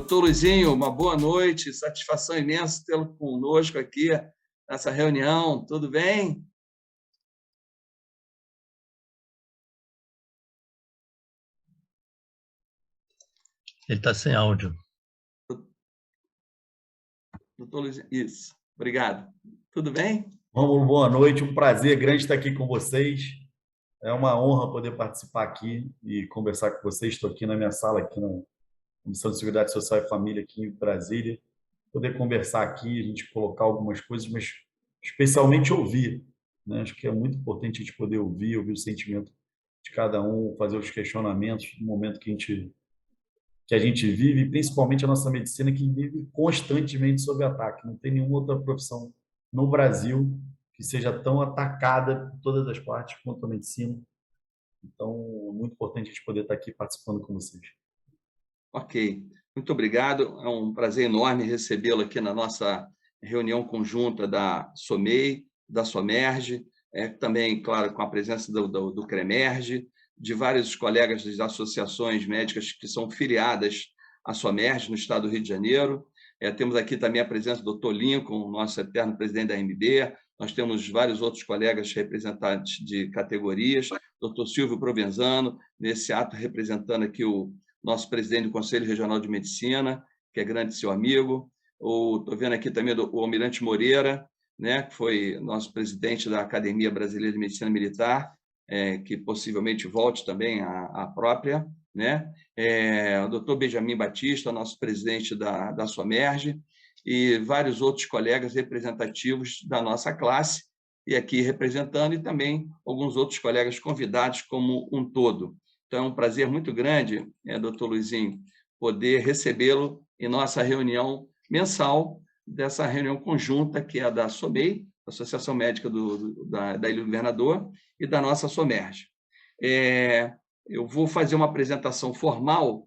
Doutor Luizinho, uma boa noite, satisfação imensa tê-lo conosco aqui nessa reunião, tudo bem? Ele está sem áudio. Doutor Luizinho, isso, obrigado. Tudo bem? Rômulo, boa noite, um prazer grande estar aqui com vocês. É uma honra poder participar aqui e conversar com vocês. Estou aqui na minha sala, aqui na Comissão de Seguridade Social e Família, aqui em Brasília. Poder conversar aqui, a gente colocar algumas coisas, mas especialmente ouvir, né? Acho que é muito importante a gente poder ouvir o sentimento de cada um, fazer os questionamentos no momento que a gente vive, e principalmente a nossa medicina, que vive constantemente sob ataque. Não tem nenhuma outra profissão no Brasil que seja tão atacada por todas as partes quanto a medicina. Então, é muito importante a gente poder estar aqui participando com vocês. Ok, muito obrigado. É um prazer enorme recebê-lo aqui na nossa reunião conjunta da SOMEI, da SOMERGE, também, claro, com a presença do CREMERGE, de vários colegas das associações médicas que são filiadas à SOMERGE no estado do Rio de Janeiro. Temos aqui também a presença do Dr. Lincoln, nosso eterno presidente da AMB. Nós temos vários outros colegas representantes de categorias. Dr. Silvio Provenzano, nesse ato representando aqui o nosso presidente do Conselho Regional de Medicina, que é grande seu amigo. Estou vendo aqui também o Almirante Moreira, né, que foi nosso presidente da Academia Brasileira de Medicina Militar, que possivelmente volte também à própria, né? O doutor Benjamin Batista, nosso presidente da SOMERGE, e vários outros colegas representativos da nossa classe, e aqui representando, e também alguns outros colegas convidados como um todo. Então, é um prazer muito grande, doutor Luizinho, poder recebê-lo em nossa reunião mensal, dessa reunião conjunta, que é a da SOMEI, Associação Médica da Ilha do Governador, e da nossa SOMERGE. Eu vou fazer uma apresentação formal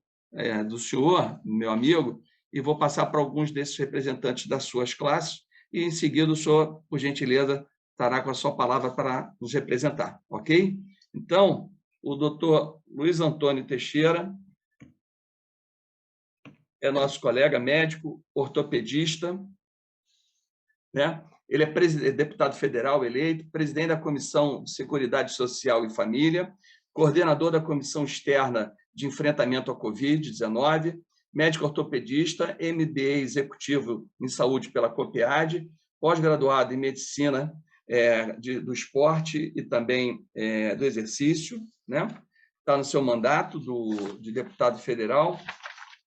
do senhor, meu amigo, e vou passar para alguns desses representantes das suas classes, e, em seguida, o senhor, por gentileza, estará com a sua palavra para nos representar, ok? Então, o doutor Luiz Antônio Teixeira é nosso colega médico, ortopedista, né? Ele é deputado federal eleito, presidente da Comissão de Seguridade Social e Família, coordenador da Comissão Externa de Enfrentamento à Covid-19, médico ortopedista, MBA executivo em saúde pela COPEAD, pós-graduado em medicina do esporte e também do exercício, né? Está no seu mandato de deputado federal.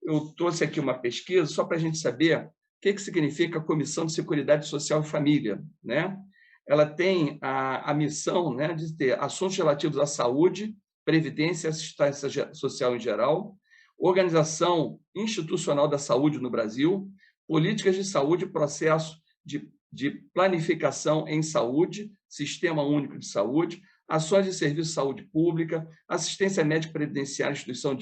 Eu trouxe aqui uma pesquisa só para a gente saber o que significa a Comissão de Seguridade Social e Família, né? Ela tem a missão, né, de ter assuntos relativos à saúde, previdência e assistência social em geral, organização institucional da saúde no Brasil, políticas de saúde e processo de planificação em saúde, Sistema Único de Saúde, ações de serviço de saúde pública, assistência médica previdenciária, instituição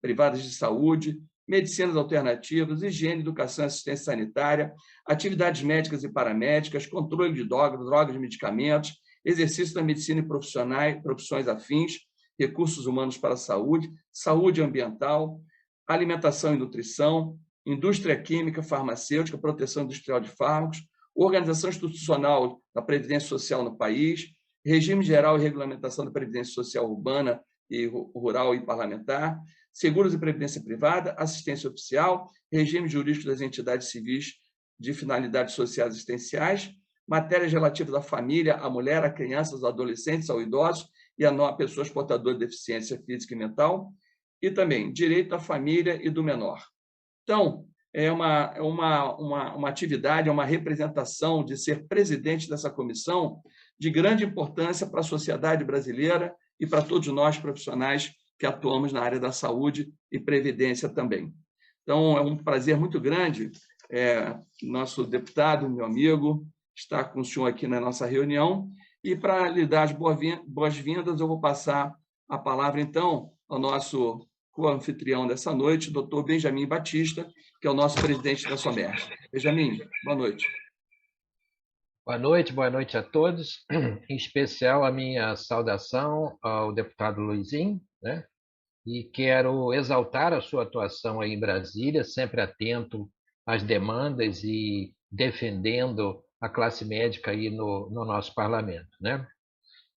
privadas de saúde, medicinas alternativas, higiene, educação e assistência sanitária, atividades médicas e paramédicas, controle de drogas e medicamentos, exercício da medicina e profissões afins, recursos humanos para a saúde, saúde ambiental, alimentação e nutrição, indústria química, farmacêutica, proteção industrial de fármacos, organização institucional da Previdência Social no país, regime geral e regulamentação da Previdência Social urbana e rural e parlamentar, seguros e previdência privada, assistência oficial, regime jurídico das entidades civis de finalidades sociais assistenciais, matérias relativas à família, à mulher, a crianças, aos adolescentes, aos idosos e a pessoas portadoras de deficiência física e mental, e também direito à família e do menor. Então, é uma atividade, é uma representação de ser presidente dessa comissão de grande importância para a sociedade brasileira e para todos nós profissionais que atuamos na área da saúde e previdência também. Então, é um prazer muito grande, nosso deputado, meu amigo, estar com o senhor aqui na nossa reunião, e para lhe dar as boas-vindas, eu vou passar a palavra, então, ao nosso co-anfitrião dessa noite, doutor Benjamin Batista, que é o nosso presidente da SOMERGE. Benjamin, boa noite. Boa noite a todos, em especial a minha saudação ao deputado Luizinho, né, e quero exaltar a sua atuação aí em Brasília, sempre atento às demandas e defendendo a classe médica aí no nosso parlamento, né?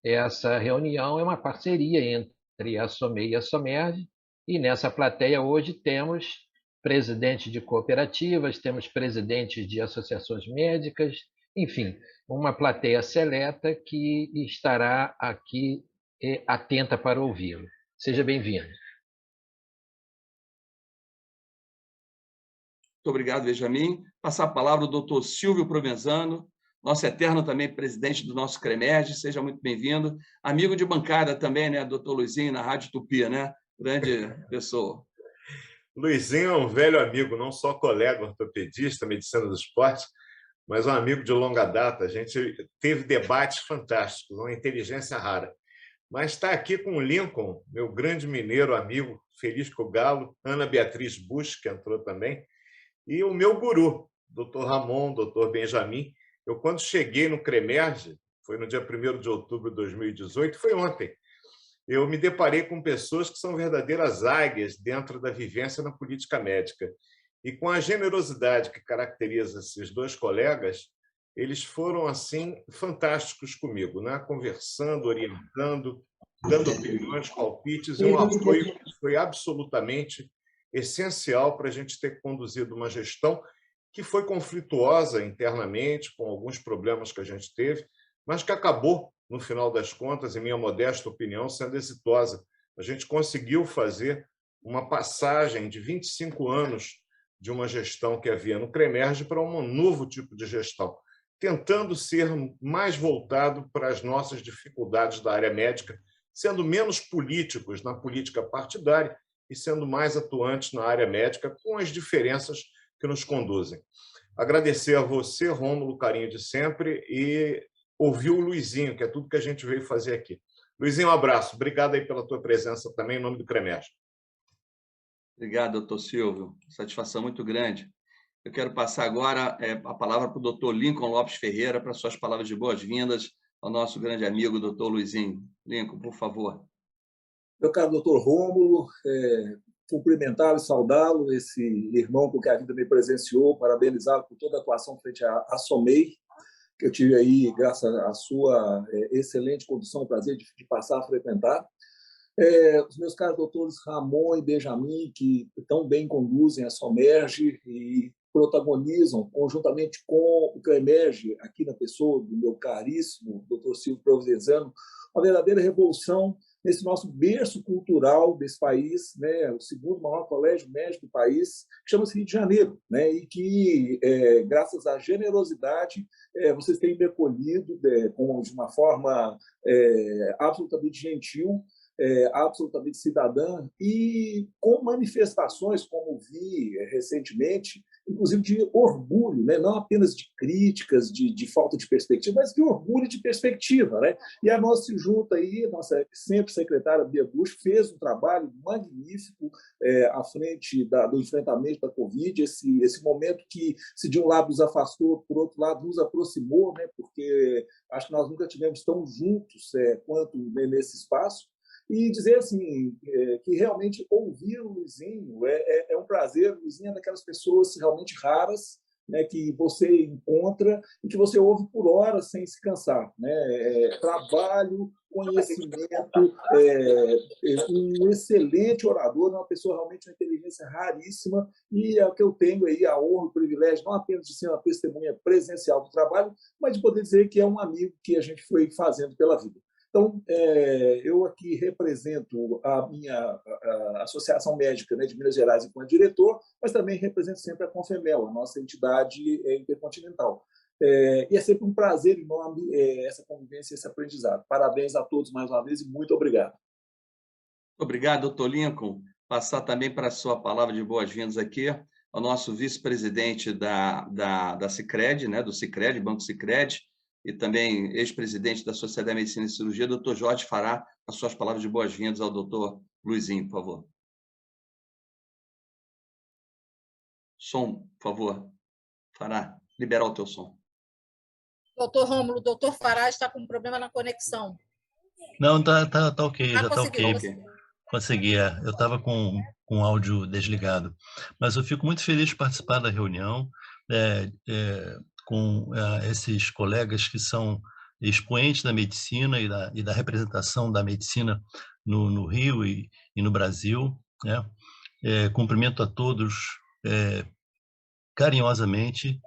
Essa reunião é uma parceria entre a SOMEI e a SOMERG, e nessa plateia hoje temos presidentes de cooperativas, temos presidentes de associações médicas, enfim, uma plateia seleta que estará aqui atenta para ouvi-lo. Seja bem-vindo. Muito obrigado, Benjamin. Passar a palavra ao doutor Silvio Provenzano, nosso eterno também presidente do nosso CREMERG. Seja muito bem-vindo. Amigo de bancada também, né, doutor Luizinho, na Rádio Tupi, né? Grande pessoa. Luizinho é um velho amigo, não só colega ortopedista, medicina do esporte, mas um amigo de longa data. A gente teve debates fantásticos, uma inteligência rara. Mas está aqui com o Lincoln, meu grande mineiro amigo, Felício Galo, Ana Beatriz Busch, que entrou também, e o meu guru, doutor Ramon, doutor Benjamin. Eu, quando cheguei no CREMERG, foi no dia 1º de outubro de 2018, foi ontem, eu me deparei com pessoas que são verdadeiras águias dentro da vivência na política médica. E com a generosidade que caracteriza esses dois colegas, eles foram assim fantásticos comigo, né? Conversando, orientando, dando opiniões, palpites, e um apoio que foi absolutamente essencial para a gente ter conduzido uma gestão que foi conflituosa internamente, com alguns problemas que a gente teve, mas que acabou, no final das contas, em minha modesta opinião, sendo exitosa. A gente conseguiu fazer uma passagem de 25 anos de uma gestão que havia no CREMERG para um novo tipo de gestão, tentando ser mais voltado para as nossas dificuldades da área médica, sendo menos políticos na política partidária e sendo mais atuantes na área médica, com as diferenças que nos conduzem. Agradecer a você, Rômulo, o carinho de sempre, e ouvir o Luizinho, que é tudo que a gente veio fazer aqui. Luizinho, um abraço. Obrigado aí pela tua presença também, em nome do CREMERG. Obrigado, doutor Silvio. Satisfação muito grande. Eu quero passar agora a palavra para o doutor Lincoln Lopes Ferreira, para suas palavras de boas-vindas ao nosso grande amigo, doutor Luizinho. Lincoln, por favor. Meu caro doutor Rômulo, cumprimentá-lo e saudá-lo, esse irmão com que a vida me presenciou, parabenizá-lo por toda a atuação frente à SOMEI, que eu tive aí, graças à sua excelente condução, o prazer de passar a frequentar. Os meus caros doutores Ramon e Benjamin, que tão bem conduzem a SOMERG e protagonizam, conjuntamente com o CREMERG, aqui na pessoa do meu caríssimo doutor Silvio Provenzano, uma verdadeira revolução nesse nosso berço cultural desse país, né, o segundo maior colégio médico do país, que chama-se Rio de Janeiro, né, e que, graças à generosidade, vocês têm me acolhido de uma forma absolutamente gentil, absolutamente cidadã, e com manifestações, como vi recentemente, inclusive de orgulho, né? Não apenas de críticas, de falta de perspectiva, mas de orgulho de perspectiva, né? E a nossa junta aí, nossa sempre secretária Bia Busch, fez um trabalho magnífico à frente do enfrentamento da Covid, esse momento que, se de um lado nos afastou, por outro lado nos aproximou, né? Porque acho que nós nunca tivemos tão juntos quanto nesse espaço. E dizer assim, que realmente ouvir o Luizinho é um prazer. O Luizinho é daquelas pessoas realmente raras, né, que você encontra e que você ouve por horas sem se cansar, né? Trabalho, conhecimento, um excelente orador, uma pessoa realmente uma inteligência raríssima, e é o que eu tenho aí a honra, o privilégio, não apenas de ser uma testemunha presencial do trabalho, mas de poder dizer que é um amigo que a gente foi fazendo pela vida. Então, eu aqui represento a minha Associação Médica, né, de Minas Gerais enquanto diretor, mas também represento sempre a Confemel, a nossa entidade intercontinental. E é sempre um prazer enorme essa convivência, esse aprendizado. Parabéns a todos mais uma vez e muito obrigado. Obrigado, doutor Lincoln. Passar também para a sua palavra de boas-vindas aqui ao nosso vice-presidente da Sicredi, né, do Sicredi, Banco Sicredi, e também ex-presidente da Sociedade de Medicina e Cirurgia, doutor Jorge Fará, as suas palavras de boas-vindas ao doutor Luizinho, por favor. Som, por favor. Fará, liberar o teu som. Doutor Rômulo, o doutor Fará está com um problema na conexão. Não, tá ok, já está ok. consegui. Eu estava com o áudio desligado. Mas eu fico muito feliz de participar da reunião com esses colegas que são expoentes da medicina e da representação da medicina no Rio e no Brasil, né? Cumprimento a todos carinhosamente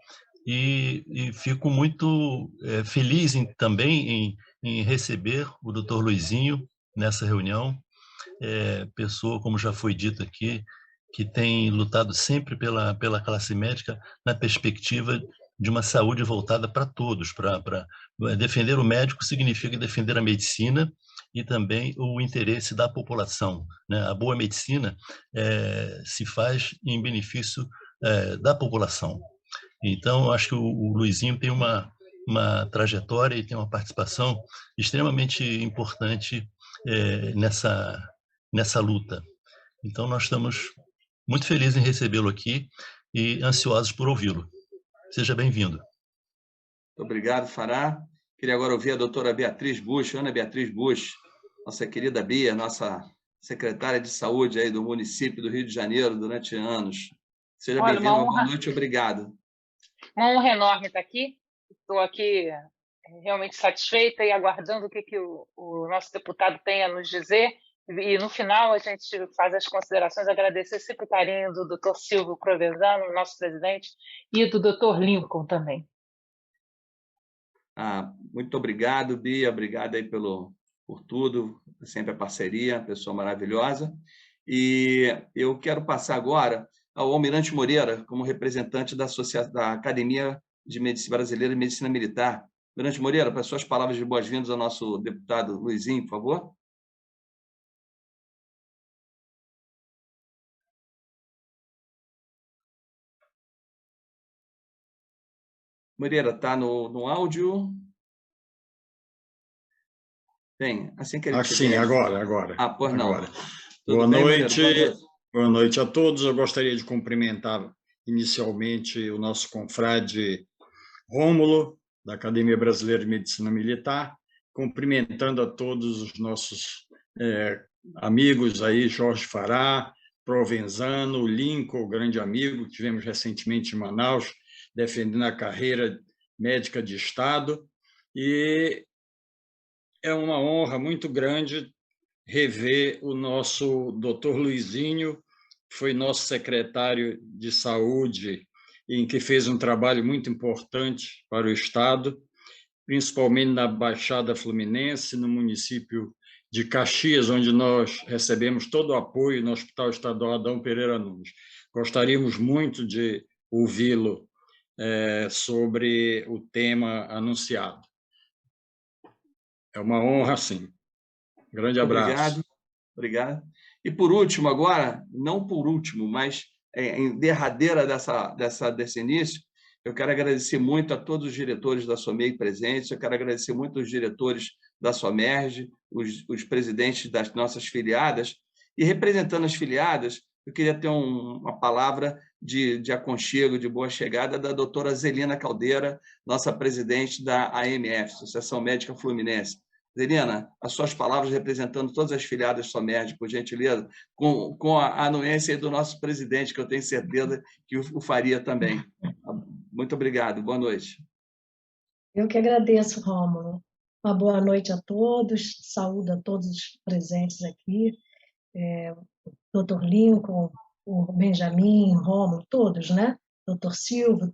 e fico muito feliz também em receber o Dr. Luizinho nessa reunião, pessoa, como já foi dito aqui, que tem lutado sempre pela classe médica na perspectiva de uma saúde voltada para todos. Defender o médico significa defender a medicina e também o interesse da população, né? A boa medicina se faz em benefício da população. Então, eu acho que o Luizinho tem uma trajetória e tem uma participação extremamente importante nessa luta. Então, nós estamos muito felizes em recebê-lo aqui e ansiosos por ouvi-lo. Seja bem-vindo. Muito obrigado, Fará. Queria agora ouvir a doutora Beatriz Busch, Ana Beatriz Busch, nossa querida Bia, nossa secretária de saúde aí do município do Rio de Janeiro durante anos. Seja bem-vinda, boa noite, obrigado. Uma honra enorme estar aqui. Estou aqui realmente satisfeita e aguardando o que o nosso deputado tem a nos dizer. E, no final, a gente faz as considerações, agradecer sempre o carinho do Dr. Silvio Provenzano, nosso presidente, e do Dr. Lincoln também. Muito obrigado, Bia, obrigado aí por tudo, sempre a parceria, pessoa maravilhosa. E eu quero passar agora ao Almirante Moreira, como representante da Academia de Medicina Brasileira de Medicina Militar. Almirante Moreira, para suas palavras de boas-vindas ao nosso deputado Luizinho, por favor. Moreira, está no áudio? Bem, assim que ele sim, agora. Pois não. Agora. Boa noite a todos. Eu gostaria de cumprimentar inicialmente o nosso confrade Rômulo, da Academia Brasileira de Medicina Militar, cumprimentando a todos os nossos amigos aí, Jorge Fará, Provenzano, Lincoln, grande amigo, que tivemos recentemente em Manaus, defendendo a carreira médica de Estado. E é uma honra muito grande rever o nosso doutor Luizinho, que foi nosso secretário de saúde, em que fez um trabalho muito importante para o Estado, principalmente na Baixada Fluminense, no município de Caxias, onde nós recebemos todo o apoio no Hospital Estadual Adão Pereira Nunes. Gostaríamos muito de ouvi-lo sobre o tema anunciado. É uma honra, sim. Grande abraço. Obrigado. E, por último, agora, não por último, mas em derradeira desse início, eu quero agradecer muito a todos os diretores da SOMEI presentes, eu quero agradecer muito os diretores da SOMERGE, os presidentes das nossas filiadas, e representando as filiadas, eu queria ter uma palavra de aconchego, de boa chegada, da doutora Zelina Caldeira, nossa presidente da AMF, Associação Médica Fluminense. Zelina, as suas palavras representando todas as filiadas da SOMERGE, por gentileza, com a anuência do nosso presidente, que eu tenho certeza que o faria também. Muito obrigado, boa noite. Eu que agradeço, Rômulo. Uma boa noite a todos, saúdo a todos os presentes aqui, Dr. Lincoln, o Benjamin, Rômulo, todos, né? Dr. Silvio,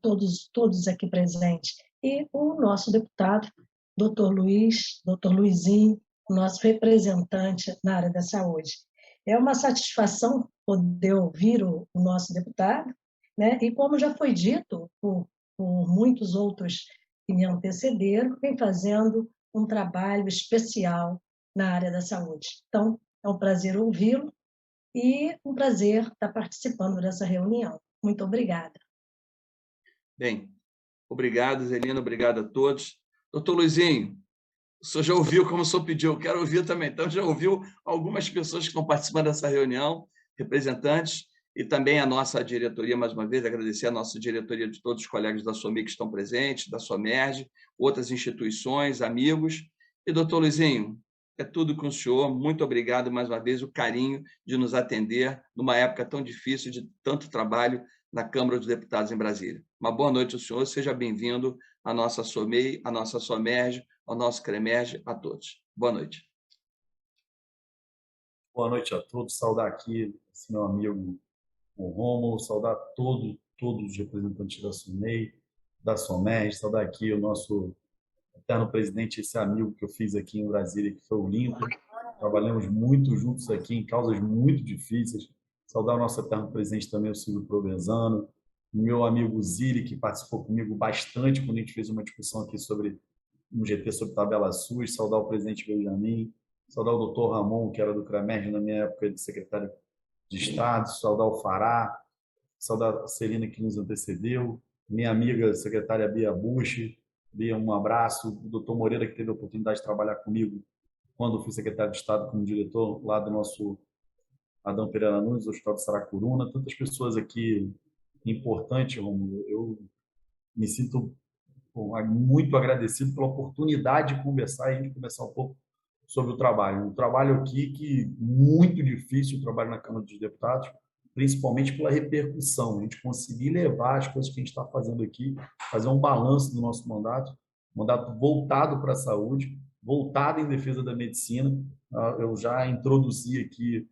todos aqui presentes. E o nosso deputado, Dr. Luizinho, nosso representante na área da saúde. É uma satisfação poder ouvir o nosso deputado, né? E como já foi dito por muitos outros que me antecederam, vem fazendo um trabalho especial na área da saúde. Então, é um prazer ouvi-lo e um prazer estar participando dessa reunião. Muito obrigada. Bem, obrigado, Zelina, obrigado a todos. Doutor Luizinho, o senhor já ouviu como o senhor pediu, eu quero ouvir também. Então, já ouviu algumas pessoas que estão participando dessa reunião, representantes, e também a nossa diretoria, mais uma vez, agradecer a nossa diretoria de todos os colegas da SOMEI que estão presentes, da SOMERGE, outras instituições, amigos. E, doutor Luizinho, é tudo com o senhor. Muito obrigado mais uma vez, o carinho de nos atender numa época tão difícil, de tanto trabalho na Câmara dos Deputados em Brasília. Uma boa noite ao senhor, seja bem-vindo à nossa SOMEI, à nossa SOMERGE, ao nosso CREMERGE, a todos. Boa noite. Boa noite a todos. Saudar aqui esse meu amigo o Rômulo, saudar todos os representantes da SOMEI, da SOMERGE, saudar aqui o nosso eterno presidente, esse amigo que eu fiz aqui em Brasília, que foi o Lincoln. Trabalhamos muito juntos aqui em causas muito difíceis. Saudar o nosso eterno presidente também, o Silvio Provenzano, o meu amigo Ziri, que participou comigo bastante quando a gente fez uma discussão aqui sobre um GT sobre tabela SUS. Saudar o presidente Benjamin, saudar o doutor Ramon, que era do CREMERGE na minha época de secretário de Estado, saudar o Fará, saudar a Celina que nos antecedeu, minha amiga secretária Bia Bush, Bia, um abraço, o doutor Moreira, que teve a oportunidade de trabalhar comigo quando fui secretário de Estado como diretor lá do nosso Adão Pereira Nunes, do Hospital de Saracuruna, tantas pessoas aqui importantes, Romulo. Eu me sinto muito agradecido pela oportunidade de conversar e de conversar um pouco sobre o trabalho. Um trabalho aqui que muito difícil, o trabalho na Câmara dos Deputados, principalmente pela repercussão, a gente conseguir levar as coisas que a gente está fazendo aqui, fazer um balanço do nosso mandato voltado para a saúde, voltado em defesa da medicina. Eu já introduzi aqui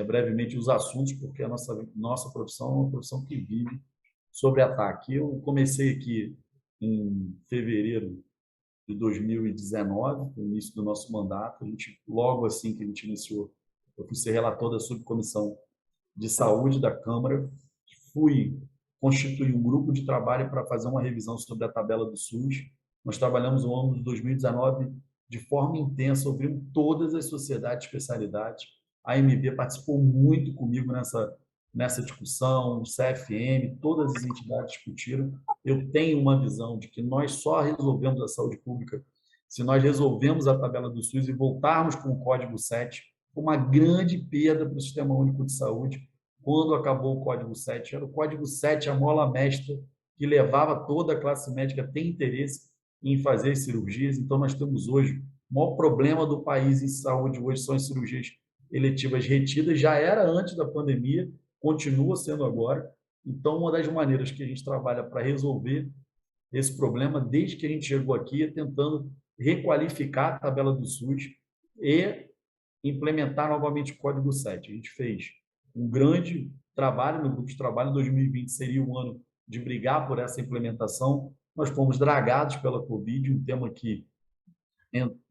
brevemente os assuntos, porque a nossa profissão é uma profissão que vive sobre ataque. Eu comecei aqui em fevereiro de 2019, no início do nosso mandato. Logo assim que a gente iniciou, eu fui ser relator da subcomissão de saúde da Câmara, fui constituir um grupo de trabalho para fazer uma revisão sobre a tabela do SUS. Nós trabalhamos no ano de 2019 de forma intensa, ouvimos todas as sociedades de especialidade. A AMB participou muito comigo nessa discussão, o CFM, todas as entidades discutiram. Eu tenho uma visão de que nós só resolvemos a saúde pública se nós resolvemos a tabela do SUS e voltarmos com o Código 7, uma grande perda para o Sistema Único de Saúde. Quando acabou o Código 7, era o Código 7 a mola mestra que levava toda a classe médica a ter interesse em fazer cirurgias. Então, nós temos hoje, o maior problema do país em saúde hoje são as cirurgias eletivas retidas, já era antes da pandemia, continua sendo agora. Então, uma das maneiras que a gente trabalha para resolver esse problema, desde que a gente chegou aqui, é tentando requalificar a tabela do SUS e implementar novamente o Código 7. A gente fez um grande trabalho no grupo de trabalho. Em 2020 seria um ano de brigar por essa implementação. Nós fomos dragados pela Covid, um tema que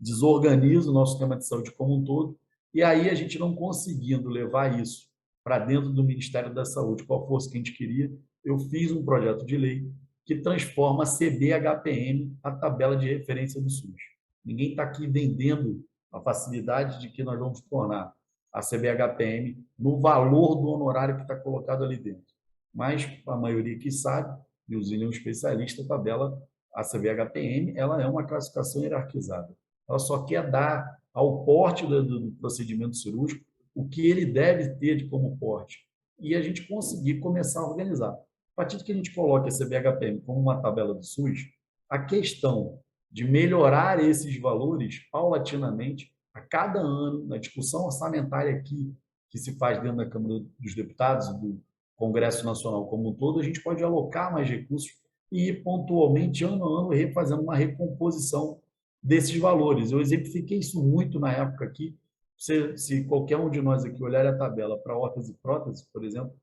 desorganiza o nosso sistema de saúde como um todo. E aí, a gente não conseguindo levar isso para dentro do Ministério da Saúde com a força que a gente queria, eu fiz um projeto de lei que transforma a CBHPM, a tabela de referência do SUS. Ninguém está aqui vendendo a facilidade de que nós vamos tornar a CBHPM no valor do honorário que está colocado ali dentro. Mas a maioria que sabe, e o Zílio é um especialista, a CBHPM, ela é uma classificação hierarquizada. Ela só quer dar ao porte do procedimento cirúrgico o que ele deve ter como porte. E a gente conseguir começar a organizar. A partir que a gente coloque a CBHPM como uma tabela do SUS, a questão de melhorar esses valores paulatinamente, a cada ano, na discussão orçamentária aqui, que se faz dentro da Câmara dos Deputados, do Congresso Nacional como um todo, a gente pode alocar mais recursos e ir pontualmente, ano a ano, fazendo uma recomposição desses valores. Eu exemplifiquei isso muito na época aqui. Se qualquer um de nós aqui olhar a tabela para órtese e prótese, por exemplo,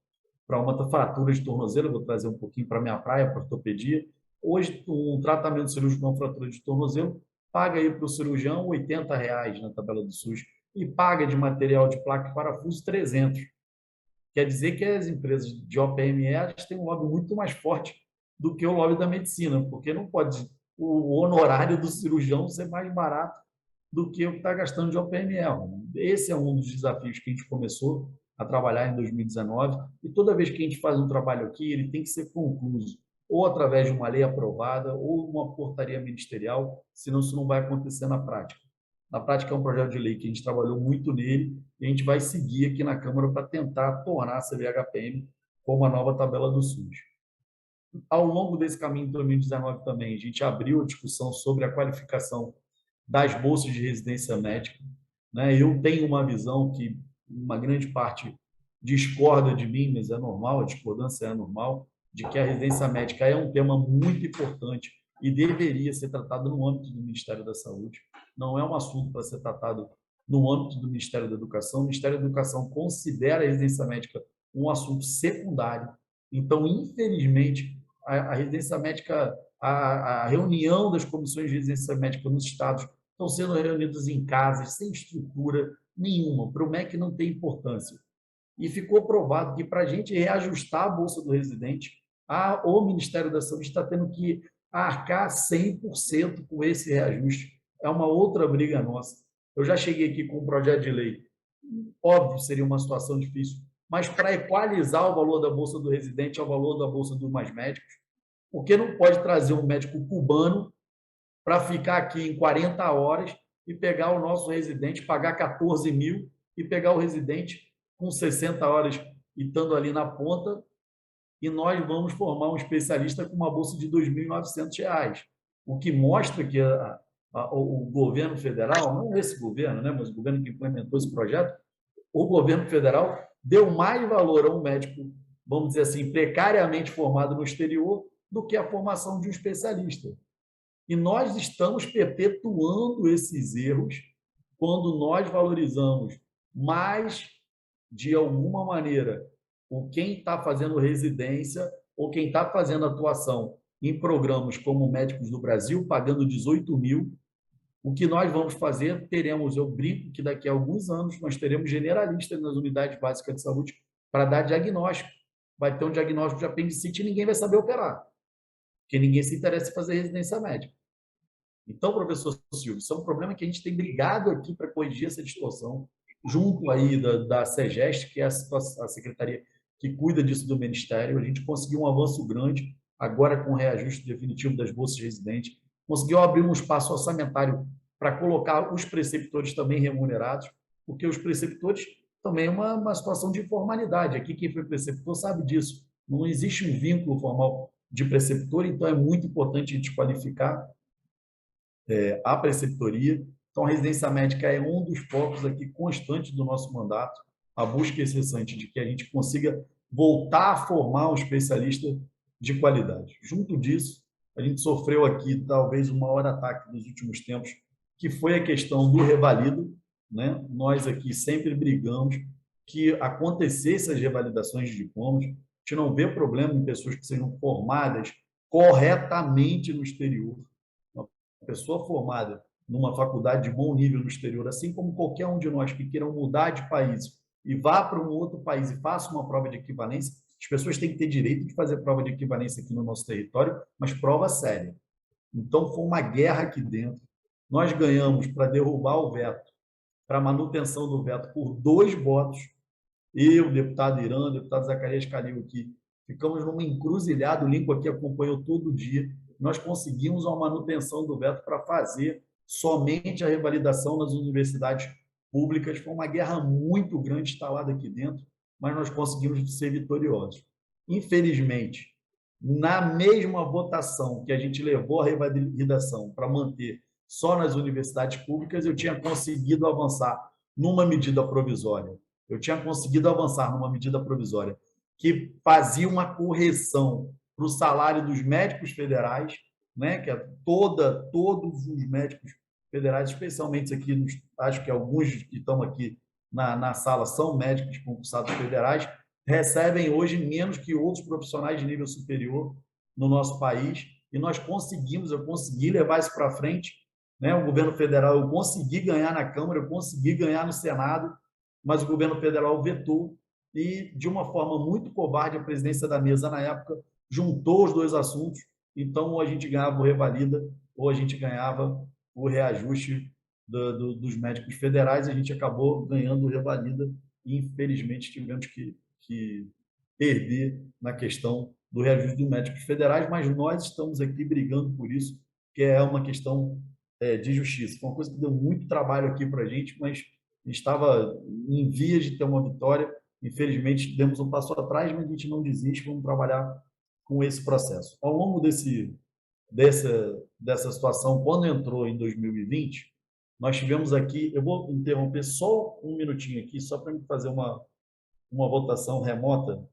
para uma fratura de tornozelo, eu vou trazer um pouquinho para a minha praia, para ortopedia. Hoje, um tratamento cirúrgico com fratura de tornozelo paga aí para o cirurgião R$80 na tabela do SUS e paga de material de placa e parafuso 300. Quer dizer que as empresas de OPME têm um lobby muito mais forte do que o lobby da medicina, porque não pode o honorário do cirurgião ser mais barato do que o que está gastando de OPME. Esse é um dos desafios que a gente começou a trabalhar em 2019, e toda vez que a gente faz um trabalho aqui, ele tem que ser concluído, ou através de uma lei aprovada, ou uma portaria ministerial, senão isso não vai acontecer na prática. Na prática, é um projeto de lei que a gente trabalhou muito nele, e a gente vai seguir aqui na Câmara para tentar tornar a CBHPM como a nova tabela do SUS. Ao longo desse caminho de 2019 também, a gente abriu a discussão sobre a qualificação das bolsas de residência médica. né? Eu tenho uma visão que uma grande parte discorda de mim, mas é normal, a discordância é normal, de que a residência médica é um tema muito importante e deveria ser tratado no âmbito do Ministério da Saúde. Não é um assunto para ser tratado no âmbito do Ministério da Educação. O Ministério da Educação considera a residência médica um assunto secundário. Então, infelizmente, a residência médica, a reunião das comissões de residência médica nos estados estão sendo reunidas em casas, sem estrutura nenhuma. Para o MEC não tem importância. E ficou provado que, para a gente reajustar a Bolsa do Residente, o Ministério da Saúde está tendo que arcar 100% com esse reajuste. É uma outra briga nossa. Eu já cheguei aqui com um projeto de lei. Óbvio, seria uma situação difícil, mas para equalizar o valor da Bolsa do Residente ao valor da Bolsa dos Mais Médicos, porque não pode trazer um médico cubano para ficar aqui em 40 horas e pegar o nosso residente, pagar 14 mil e pegar o residente com 60 horas e estando ali na ponta, e nós vamos formar um especialista com uma bolsa de R$ 2.900, o que mostra que o governo federal, não esse governo, né, mas o governo que implementou esse projeto, o governo federal deu mais valor a um médico, vamos dizer assim, precariamente formado no exterior, do que a formação de um especialista. E nós estamos perpetuando esses erros quando nós valorizamos mais, de alguma maneira, quem está fazendo residência ou quem está fazendo atuação em programas como Médicos do Brasil, pagando 18 mil. O que nós vamos fazer, eu brinco que daqui a alguns anos nós teremos generalistas nas unidades básicas de saúde para dar diagnóstico. Vai ter um diagnóstico de apendicite e ninguém vai saber operar, porque ninguém se interessa em fazer residência médica. Então, professor Silvio, isso é um problema que a gente tem brigado aqui para corrigir essa distorção, junto aí da SEGEST, que é a secretaria que cuida disso do Ministério. A gente conseguiu um avanço grande, agora com o reajuste definitivo das bolsas de residente, conseguiu abrir um espaço orçamentário para colocar os preceptores também remunerados, porque os preceptores também é uma situação de informalidade. Aqui, quem foi preceptor sabe disso. Não existe um vínculo formal de preceptor, então é muito importante a gente qualificar a preceptoria. Então, a residência médica é um dos focos aqui constantes do nosso mandato, a busca incessante de que a gente consiga voltar a formar um especialista de qualidade. Junto disso, a gente sofreu aqui talvez o maior ataque dos últimos tempos, que foi a questão do revalido, né? Nós aqui sempre brigamos que acontecesse as revalidações de diplomas. A gente não vê problema em pessoas que sejam formadas corretamente no exterior. Uma pessoa formada numa faculdade de bom nível no exterior, assim como qualquer um de nós que queiram mudar de país e vá para um outro país e faça uma prova de equivalência, as pessoas têm que ter direito de fazer prova de equivalência aqui no nosso território, mas prova séria. Então, foi uma guerra aqui dentro. Nós ganhamos para derrubar o veto, para a manutenção do veto, por 2 votos. Eu, o deputado Irã, o deputado Zacarias Calil aqui, ficamos numa encruzilhada, o Lincoln aqui acompanhou todo dia. Nós conseguimos uma manutenção do veto para fazer somente a revalidação nas universidades públicas. Foi uma guerra muito grande instalada aqui dentro, mas nós conseguimos ser vitoriosos. Infelizmente, na mesma votação que a gente levou a revalidação para manter só nas universidades públicas, eu tinha conseguido avançar numa medida provisória. Que fazia uma correção para o salário dos médicos federais, né? Que é todos os médicos federais, especialmente aqui, acho que alguns que estão aqui na sala são médicos concursados federais, recebem hoje menos que outros profissionais de nível superior no nosso país, e eu consegui levar isso para frente, né? O governo federal, eu consegui ganhar na Câmara, eu consegui ganhar no Senado, mas o governo federal vetou, e de uma forma muito covarde, a presidência da mesa, na época, juntou os 2 assuntos. Então, ou a gente ganhava o revalida, ou a gente ganhava o reajuste dos médicos federais. A gente acabou ganhando o revalida e, infelizmente, tivemos que perder na questão do reajuste dos médicos federais, mas nós estamos aqui brigando por isso, que é uma questão de justiça. Foi uma coisa que deu muito trabalho aqui para a gente, mas a gente estava em vias de ter uma vitória. Infelizmente, demos um passo atrás, mas a gente não desiste, vamos trabalhar com esse processo. Ao longo dessa situação, quando entrou em 2020, Nós tivemos aqui, eu vou interromper só um minutinho aqui, só para me fazer uma votação remota,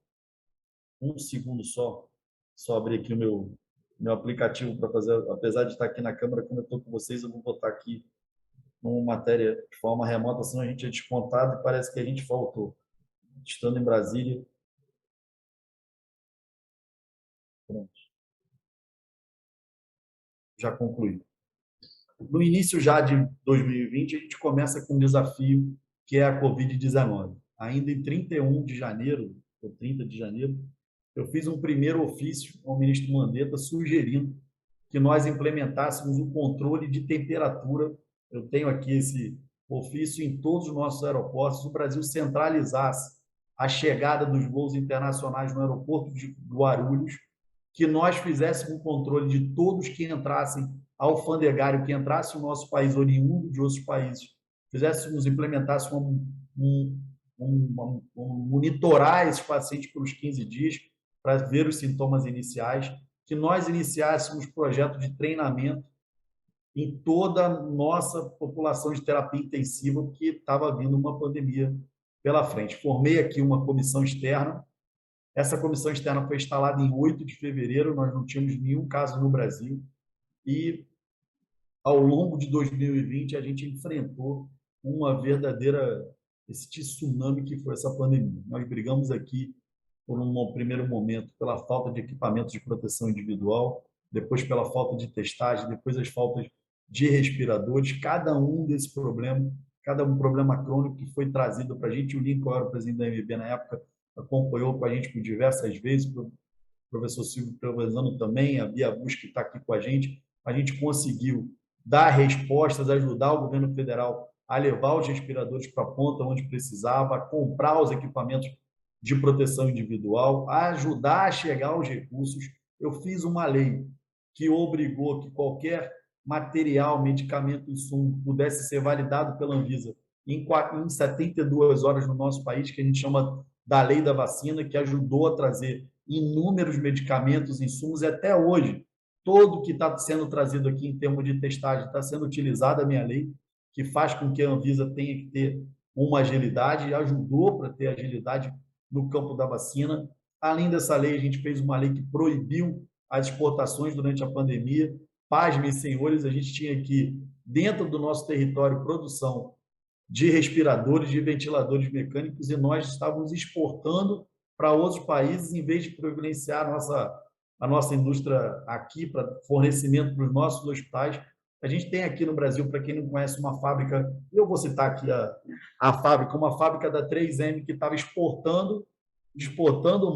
um segundo só abrir aqui o meu aplicativo para fazer, apesar de estar aqui na câmera, quando eu estou com vocês, eu vou botar aqui uma matéria de forma remota, senão a gente é descontado e parece que a gente faltou. Estando em Brasília. Pronto. Já concluí. No início já de 2020, a gente começa com um desafio que é a Covid-19. Ainda em 31 de janeiro, ou 30 de janeiro, eu fiz um primeiro ofício ao ministro Mandetta sugerindo que nós implementássemos o controle de temperatura. Eu tenho aqui esse ofício em todos os nossos aeroportos, o Brasil centralizasse a chegada dos voos internacionais no aeroporto de Guarulhos, que nós fizéssemos um controle de todos que entrassem alfandegário, que entrasse no nosso país, oriundo de outros países, implementássemos monitorar esses pacientes pelos 15 dias para ver os sintomas iniciais, que nós iniciássemos projeto de treinamento em toda a nossa população de terapia intensiva, porque estava vindo uma pandemia pela frente. Formei aqui uma comissão externa. Essa comissão externa foi instalada em 8 de fevereiro, nós não tínhamos nenhum caso no Brasil, e ao longo de 2020 a gente enfrentou uma verdadeira esse tsunami que foi essa pandemia. Nós brigamos aqui por um primeiro momento pela falta de equipamentos de proteção individual, depois pela falta de testagem, depois as faltas de respiradores, cada um desse problema, cada um problema crônico que foi trazido para a gente. O Lincoln era o presidente da MB na época, acompanhou com a gente por diversas vezes, o professor Silvio Provenzano também, a Bia Busch, que está aqui com a gente conseguiu dar respostas, ajudar o governo federal a levar os respiradores para a ponta onde precisava, a comprar os equipamentos de proteção individual, a ajudar a chegar aos recursos. Eu fiz uma lei que obrigou que qualquer material, medicamento, insumo pudesse ser validado pela Anvisa em 72 horas no nosso país, que a gente chama da Lei da Vacina, que ajudou a trazer inúmeros medicamentos, insumos, e até hoje, todo que está sendo trazido aqui em termos de testagem está sendo utilizado a minha lei, que faz com que a Anvisa tenha que ter uma agilidade, e ajudou para ter agilidade no campo da vacina. Além dessa lei, a gente fez uma lei que proibiu as exportações durante a pandemia. Pasmem, senhores, a gente tinha aqui, dentro do nosso território, produção de respiradores, de ventiladores mecânicos, e nós estávamos exportando para outros países, em vez de privilegiar a nossa indústria aqui para fornecimento para os nossos hospitais. A gente tem aqui no Brasil, para quem não conhece, uma fábrica, eu vou citar aqui a fábrica, uma fábrica da 3M que estava exportando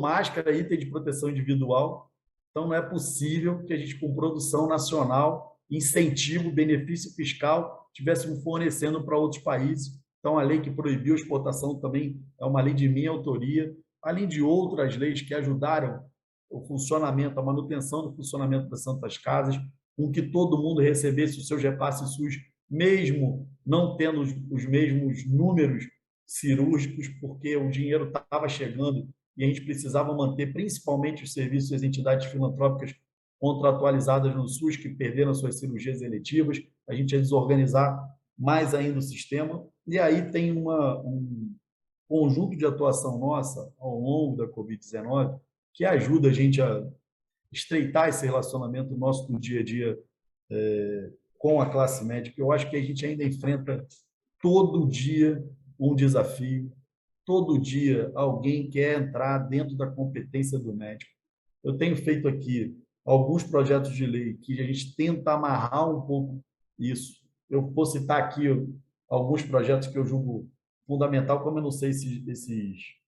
máscara, item de proteção individual. Então, não é possível que a gente, com produção nacional, incentivo, benefício fiscal, estivéssemos fornecendo para outros países. Então, a lei que proibiu a exportação também é uma lei de minha autoria, além de outras leis que ajudaram o funcionamento, a manutenção do funcionamento das Santas Casas, com que todo mundo recebesse os seus repasses SUS, mesmo não tendo os mesmos números cirúrgicos, porque o dinheiro estava chegando e a gente precisava manter principalmente os serviços das entidades filantrópicas contratualizadas no SUS, que perderam suas cirurgias eletivas. A gente ia desorganizar mais ainda o sistema. E aí tem um conjunto de atuação nossa ao longo da Covid-19 que ajuda a gente a estreitar esse relacionamento nosso do dia a dia com a classe médica. Eu acho que a gente ainda enfrenta todo dia um desafio, todo dia alguém quer entrar dentro da competência do médico. Eu tenho feito aqui alguns projetos de lei que a gente tenta amarrar um pouco isso. Eu vou citar aqui alguns projetos que eu julgo fundamental, como eu não sei esses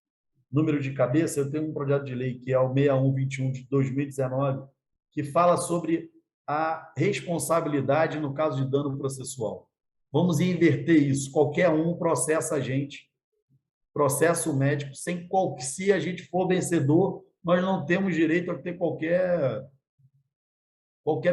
números de cabeça. Eu tenho um projeto de lei que é o 6121 de 2019, que fala sobre a responsabilidade no caso de dano processual. Vamos inverter isso. Qualquer um processa a gente, processa o médico, se a gente for vencedor, nós não temos direito a ter qualquer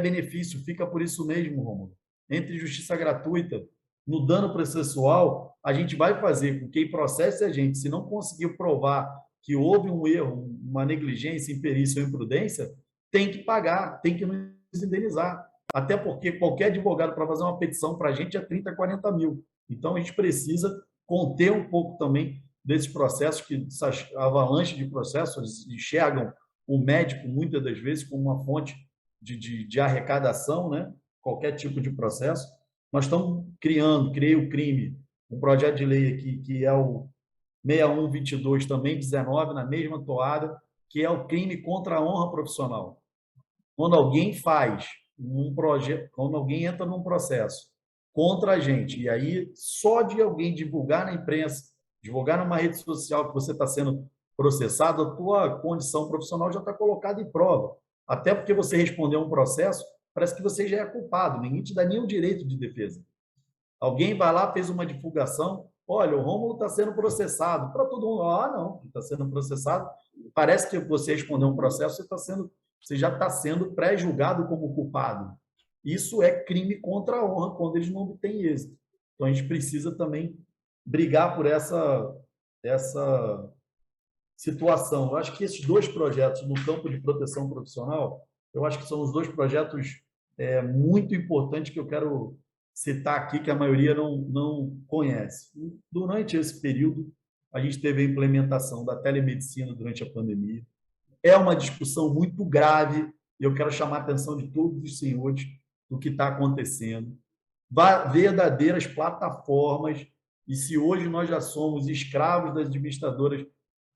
benefício. Fica por isso mesmo, Rômulo. Entre justiça gratuita, no dano processual, a gente vai fazer com que quem processe a gente, se não conseguir provar que houve um erro, uma negligência, imperícia ou imprudência, tem que pagar, tem que nos indenizar. até porque qualquer advogado para fazer uma petição para a gente é 30, 40 mil. Então, a gente precisa conter um pouco também desses processos, que essas avalanches de processos enxergam o médico, muitas das vezes, como uma fonte de arrecadação, né? Qualquer tipo de processo. Nós estamos criei o crime, um projeto de lei aqui, que é o 6122, também 19, na mesma toada, que é o crime contra a honra profissional. Quando alguém faz um projeto, quando alguém entra num processo contra a gente, e aí só de alguém divulgar na imprensa, divulgar numa rede social que você está sendo processado, a tua condição profissional já está colocada em prova. Até porque você respondeu um processo, parece que você já é culpado, ninguém te dá nenhum direito de defesa. Alguém vai lá, fez uma divulgação, olha, o Rômulo está sendo processado. Para todo mundo, não, está sendo processado. Parece que você respondeu um processo, você já está sendo pré-julgado como culpado. Isso é crime contra a honra, quando eles não obtêm êxito. Então, a gente precisa também brigar por essa situação. Eu acho que esses dois projetos no campo de proteção profissional, eu acho que são os dois projetos muito importantes que eu quero citar aqui, que a maioria não conhece. Durante esse período, a gente teve a implementação da telemedicina durante a pandemia. É uma discussão muito grave, e eu quero chamar a atenção de todos os senhores do que está acontecendo. Verdadeiras plataformas, e se hoje nós já somos escravos das administradoras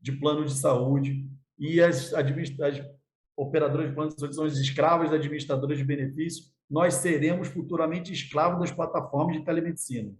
de plano de saúde, e as operadoras de plano de saúde são as escravas das administradoras de benefícios, nós seremos futuramente escravos das plataformas de telemedicina.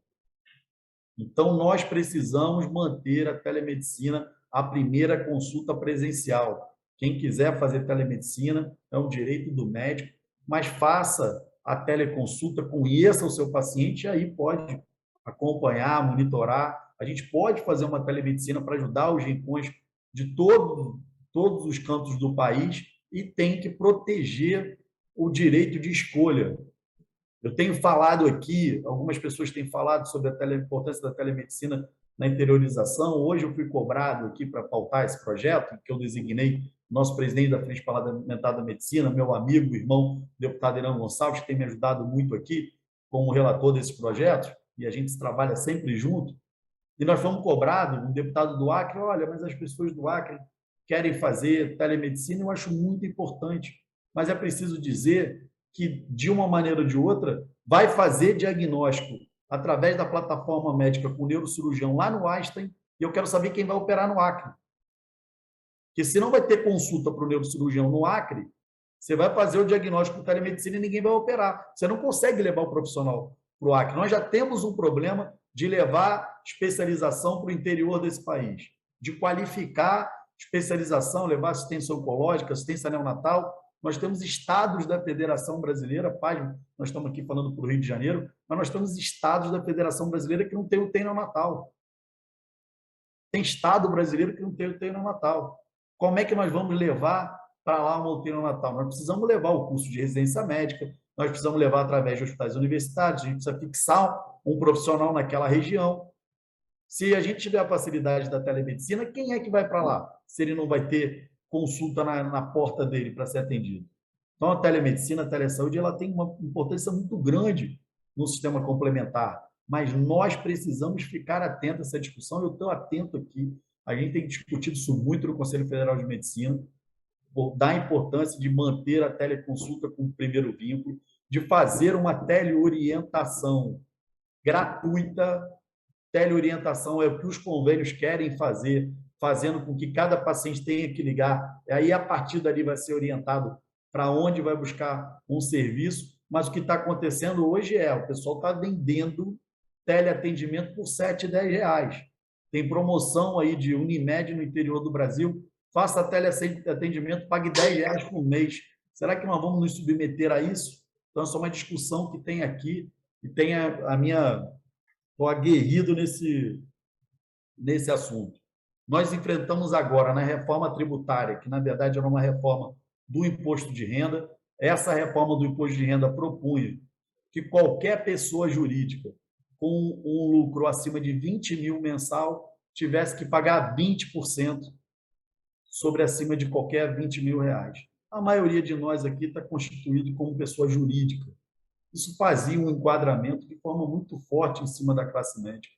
Então, nós precisamos manter a telemedicina a primeira consulta presencial. Quem quiser fazer telemedicina é um direito do médico, mas faça a teleconsulta, conheça o seu paciente e aí pode acompanhar, monitorar. A gente pode fazer uma telemedicina para ajudar os rincões de todos os cantos do país e tem que proteger o direito de escolha. Eu tenho falado aqui, algumas pessoas têm falado sobre a importância da telemedicina na interiorização. Hoje eu fui cobrado aqui para pautar esse projeto, que eu designei nosso presidente da Frente Parlamentar da Medicina, meu amigo, irmão, deputado Irã Gonçalves, que tem me ajudado muito aqui como relator desse projeto, e a gente trabalha sempre junto. E nós fomos cobrados, um deputado do Acre, olha, mas as pessoas do Acre querem fazer telemedicina, eu acho muito importante, mas é preciso dizer que, de uma maneira ou de outra, vai fazer diagnóstico através da plataforma médica com o neurocirurgião lá no Einstein, e eu quero saber quem vai operar no Acre. Porque se não vai ter consulta para o neurocirurgião no Acre, você vai fazer o diagnóstico com telemedicina e ninguém vai operar. Você não consegue levar o profissional para o Acre. Nós já temos um problema de levar especialização para o interior desse país, de qualificar especialização, levar assistência oncológica, assistência neonatal. Nós temos estados da Federação Brasileira, nós estamos aqui falando para o Rio de Janeiro, mas nós temos estados da Federação Brasileira que não tem UTI neonatal. Tem estado brasileiro que não tem UTI neonatal. Como é que nós vamos levar para lá uma UTI neonatal? Nós precisamos levar o curso de residência médica, nós precisamos levar através de hospitais universitários, a gente precisa fixar um profissional naquela região. Se a gente tiver a facilidade da telemedicina, quem é que vai para lá? Se ele não vai ter consulta na porta dele para ser atendido. Então, a telemedicina, a telesaúde, ela tem uma importância muito grande no sistema complementar, mas nós precisamos ficar atentos a essa discussão. Eu estou atento aqui, a gente tem discutido isso muito no Conselho Federal de Medicina, da importância de manter a teleconsulta como primeiro vínculo, de fazer uma teleorientação gratuita. Teleorientação é o que os convênios querem fazer, fazendo com que cada paciente tenha que ligar. E aí, a partir dali, vai ser orientado para onde vai buscar um serviço. Mas o que está acontecendo hoje o pessoal está vendendo teleatendimento por R$ 7, R$ 10. Tem promoção aí de Unimed no interior do Brasil. Faça teleatendimento, pague R$ 10 por mês. Será que nós vamos nos submeter a isso? Então, essa é uma discussão que tem aqui e tem estou aguerrido nesse assunto. Nós enfrentamos agora na reforma tributária, que na verdade era uma reforma do imposto de renda. Essa reforma do imposto de renda propunha que qualquer pessoa jurídica com um lucro acima de 20 mil mensal tivesse que pagar 20% sobre acima de qualquer 20 mil reais. A maioria de nós aqui está constituído como pessoa jurídica. isso fazia um enquadramento de forma muito forte em cima da classe médica.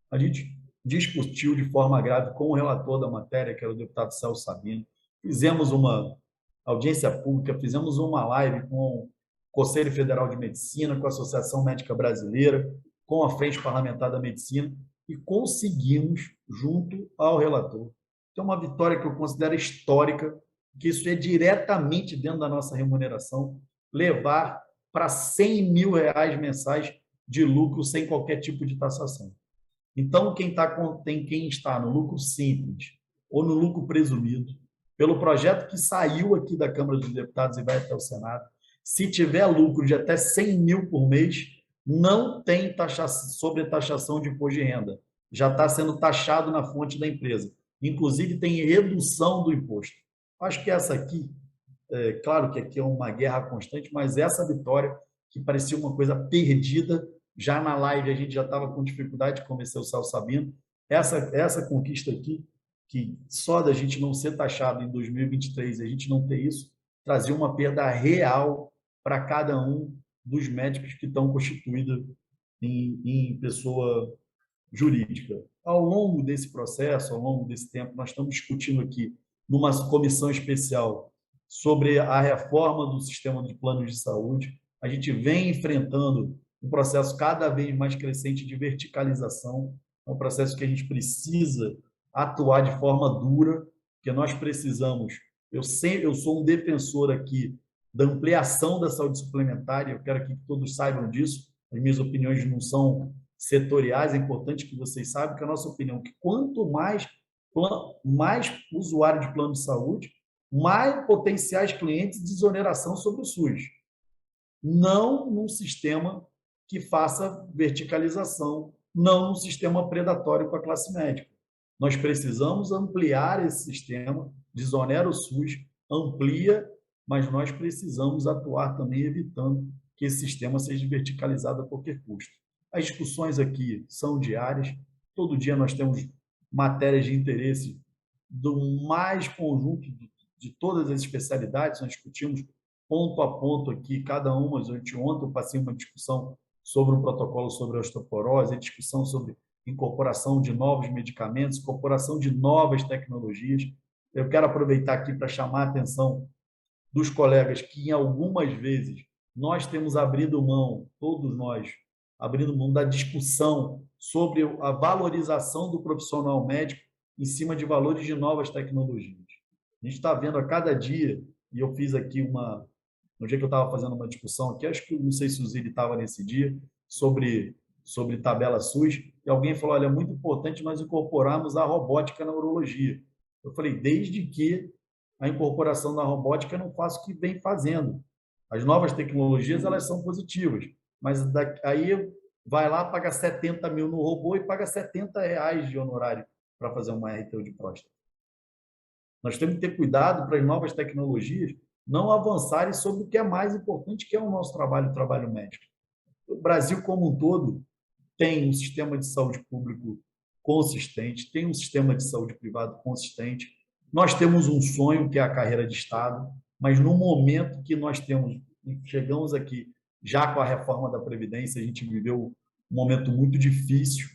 A gente discutiu de forma grave com o relator da matéria, que era o deputado Celso Sabino, fizemos uma audiência pública, fizemos uma live com o Conselho Federal de Medicina, com a Associação Médica Brasileira, com a Frente Parlamentar da Medicina, e conseguimos, junto ao relator, ter uma vitória que eu considero histórica, que isso é diretamente dentro da nossa remuneração, levar para R$100 mil mensais de lucro sem qualquer tipo de taxação. Então, quem está no lucro simples ou no lucro presumido, pelo projeto que saiu aqui da Câmara dos Deputados e vai até o Senado, se tiver lucro de até 100 mil por mês, não tem sobretaxação de imposto de renda. Já está sendo taxado na fonte da empresa. Inclusive, tem redução do imposto. Acho que essa aqui, claro que aqui é uma guerra constante, mas essa vitória, que parecia uma coisa perdida, já na live a gente já estava com dificuldade de convencer o Celso Sabino, essa conquista aqui, que só da gente não ser taxado em 2023 a gente não ter isso, trazia uma perda real para cada um dos médicos que estão constituídos em pessoa jurídica. Ao longo desse processo, ao longo desse tempo, nós estamos discutindo aqui numa comissão especial sobre a reforma do sistema de planos de saúde. A gente vem enfrentando um processo cada vez mais crescente de verticalização, é um processo que a gente precisa atuar de forma dura, porque nós precisamos. Eu sou um defensor aqui da ampliação da saúde suplementar, e eu quero que todos saibam disso. As minhas opiniões não são setoriais, é importante que vocês saibam que a nossa opinião é que quanto mais usuário de plano de saúde, mais potenciais clientes de desoneração sobre o SUS. Não num sistema que faça verticalização, não num sistema predatório com a classe médica. Nós precisamos ampliar esse sistema, desonera o SUS, amplia, mas nós precisamos atuar também evitando que esse sistema seja verticalizado a qualquer custo. As discussões aqui são diárias, todo dia nós temos matérias de interesse do mais conjunto de todas as especialidades, nós discutimos ponto a ponto aqui, cada uma. Ontem eu passei uma discussão sobre um protocolo sobre a osteoporose, discussão sobre incorporação de novos medicamentos, incorporação de novas tecnologias. Eu quero aproveitar aqui para chamar a atenção dos colegas que, em algumas vezes, nós temos abrido mão, todos nós, abrindo mão da discussão sobre a valorização do profissional médico em cima de valores de novas tecnologias. A gente está vendo a cada dia, e eu fiz aqui no dia que eu estava fazendo uma discussão aqui, acho que não sei se o Zili estava nesse dia, sobre tabela SUS, e alguém falou, olha, é muito importante nós incorporarmos a robótica na urologia. Eu falei, desde que a incorporação da robótica não faça o que vem fazendo. As novas tecnologias, elas são positivas, mas aí vai lá, paga 70 mil no robô e paga R$70 de honorário para fazer uma RTO de próstata. Nós temos que ter cuidado para as novas tecnologias não avançarem sobre o que é mais importante, que é o nosso trabalho, o trabalho médico. O Brasil, como um todo, tem um sistema de saúde público consistente, tem um sistema de saúde privado consistente. Nós temos um sonho, que é a carreira de Estado, mas no momento que nós chegamos aqui, já com a reforma da Previdência, a gente viveu um momento muito difícil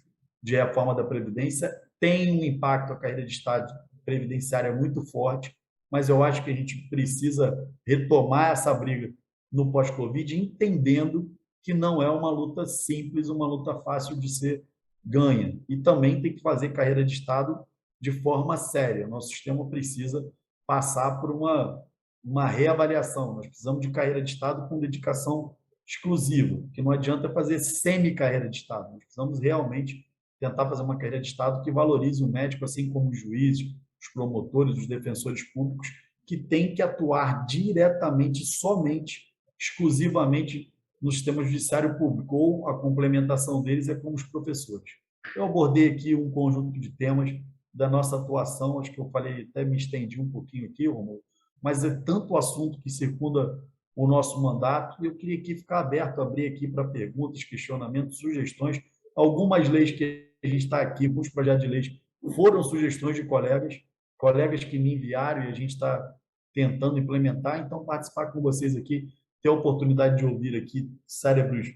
de reforma da Previdência, tem um impacto, a carreira de Estado previdenciária muito forte, mas eu acho que a gente precisa retomar essa briga no pós-Covid, entendendo que não é uma luta simples, uma luta fácil de ser ganha. E também tem que fazer carreira de Estado de forma séria. Nosso sistema precisa passar por uma reavaliação. Nós precisamos de carreira de Estado com dedicação exclusiva, que não adianta fazer semi-carreira de Estado. Nós precisamos realmente tentar fazer uma carreira de Estado que valorize o médico, assim como os juízes, os promotores, os defensores públicos, que têm que atuar diretamente, somente, exclusivamente no sistema judiciário público, ou a complementação deles é como os professores. Eu abordei aqui um conjunto de temas da nossa atuação, acho que eu falei, até me estendi um pouquinho aqui, Romulo, mas é tanto assunto que circunda o nosso mandato, e eu queria aqui ficar aberto, abrir aqui para perguntas, questionamentos, sugestões. Algumas leis que a gente está aqui, alguns projetos de leis, foram sugestões de colegas que me enviaram e a gente está tentando implementar, então participar com vocês aqui ter a oportunidade de ouvir aqui cérebros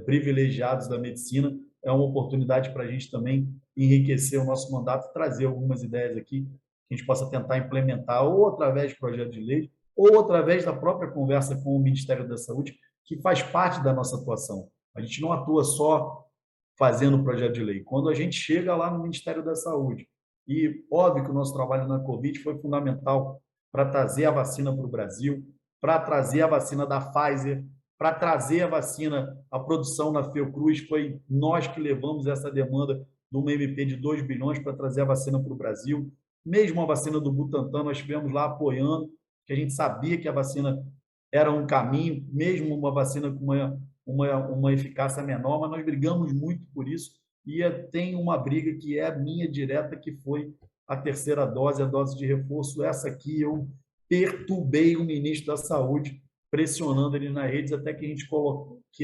privilegiados da medicina é uma oportunidade para a gente também enriquecer o nosso mandato, trazer algumas ideias aqui que a gente possa tentar implementar ou através de projeto de lei ou através da própria conversa com o Ministério da Saúde, que faz parte da nossa atuação. A gente não atua só fazendo projeto de lei. Quando a gente chega lá no Ministério da Saúde, e óbvio que o nosso trabalho na Covid foi fundamental para trazer a vacina para o Brasil, para trazer a vacina da Pfizer, para trazer a vacina, a produção na Fiocruz, foi nós que levamos essa demanda de uma MP de 2 bilhões para trazer a vacina para o Brasil. Mesmo a vacina do Butantan, nós estivemos lá apoiando, que a gente sabia que a vacina era um caminho, mesmo uma vacina com uma eficácia menor, mas nós brigamos muito por isso. E tem uma briga que é a minha direta, que foi a terceira dose, a dose de reforço. Essa aqui eu perturbei o ministro da Saúde, pressionando ele nas redes até que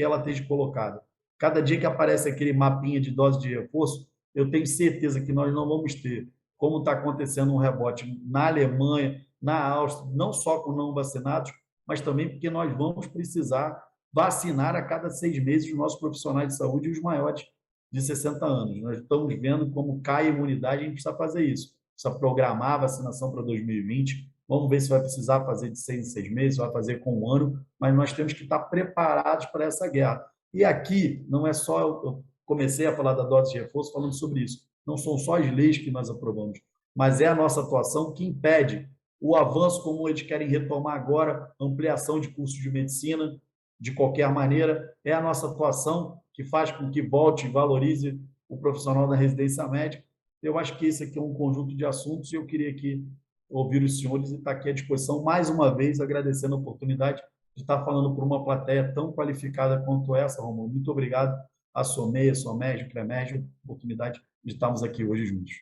ela esteja colocada. Cada dia que aparece aquele mapinha de dose de reforço, eu tenho certeza que nós não vamos ter, como está acontecendo um rebote na Alemanha, na Áustria, não só com não vacinados, mas também porque nós vamos precisar vacinar a cada 6 meses os nossos profissionais de saúde e os maiores de 60 anos. Nós estamos vendo como cai a imunidade, a gente precisa fazer isso. Precisa programar a vacinação para 2020. Vamos ver se vai precisar fazer de 6 em 6 meses, vai fazer com 1 ano, mas nós temos que estar preparados para essa guerra. E aqui, não é só... Eu comecei a falar da dose de reforço falando sobre isso. Não são só as leis que nós aprovamos, mas é a nossa atuação que impede o avanço, como eles querem retomar agora, ampliação de cursos de medicina, de qualquer maneira, é a nossa atuação que faz com que volte e valorize o profissional da residência médica. Eu acho que esse aqui é um conjunto de assuntos e eu queria aqui ouvir os senhores e estar aqui à disposição, mais uma vez, agradecendo a oportunidade de estar falando para uma plateia tão qualificada quanto essa, Romulo. Muito obrigado à SOMEI, à SOMERG, à CREMERG, a oportunidade de estarmos aqui hoje juntos.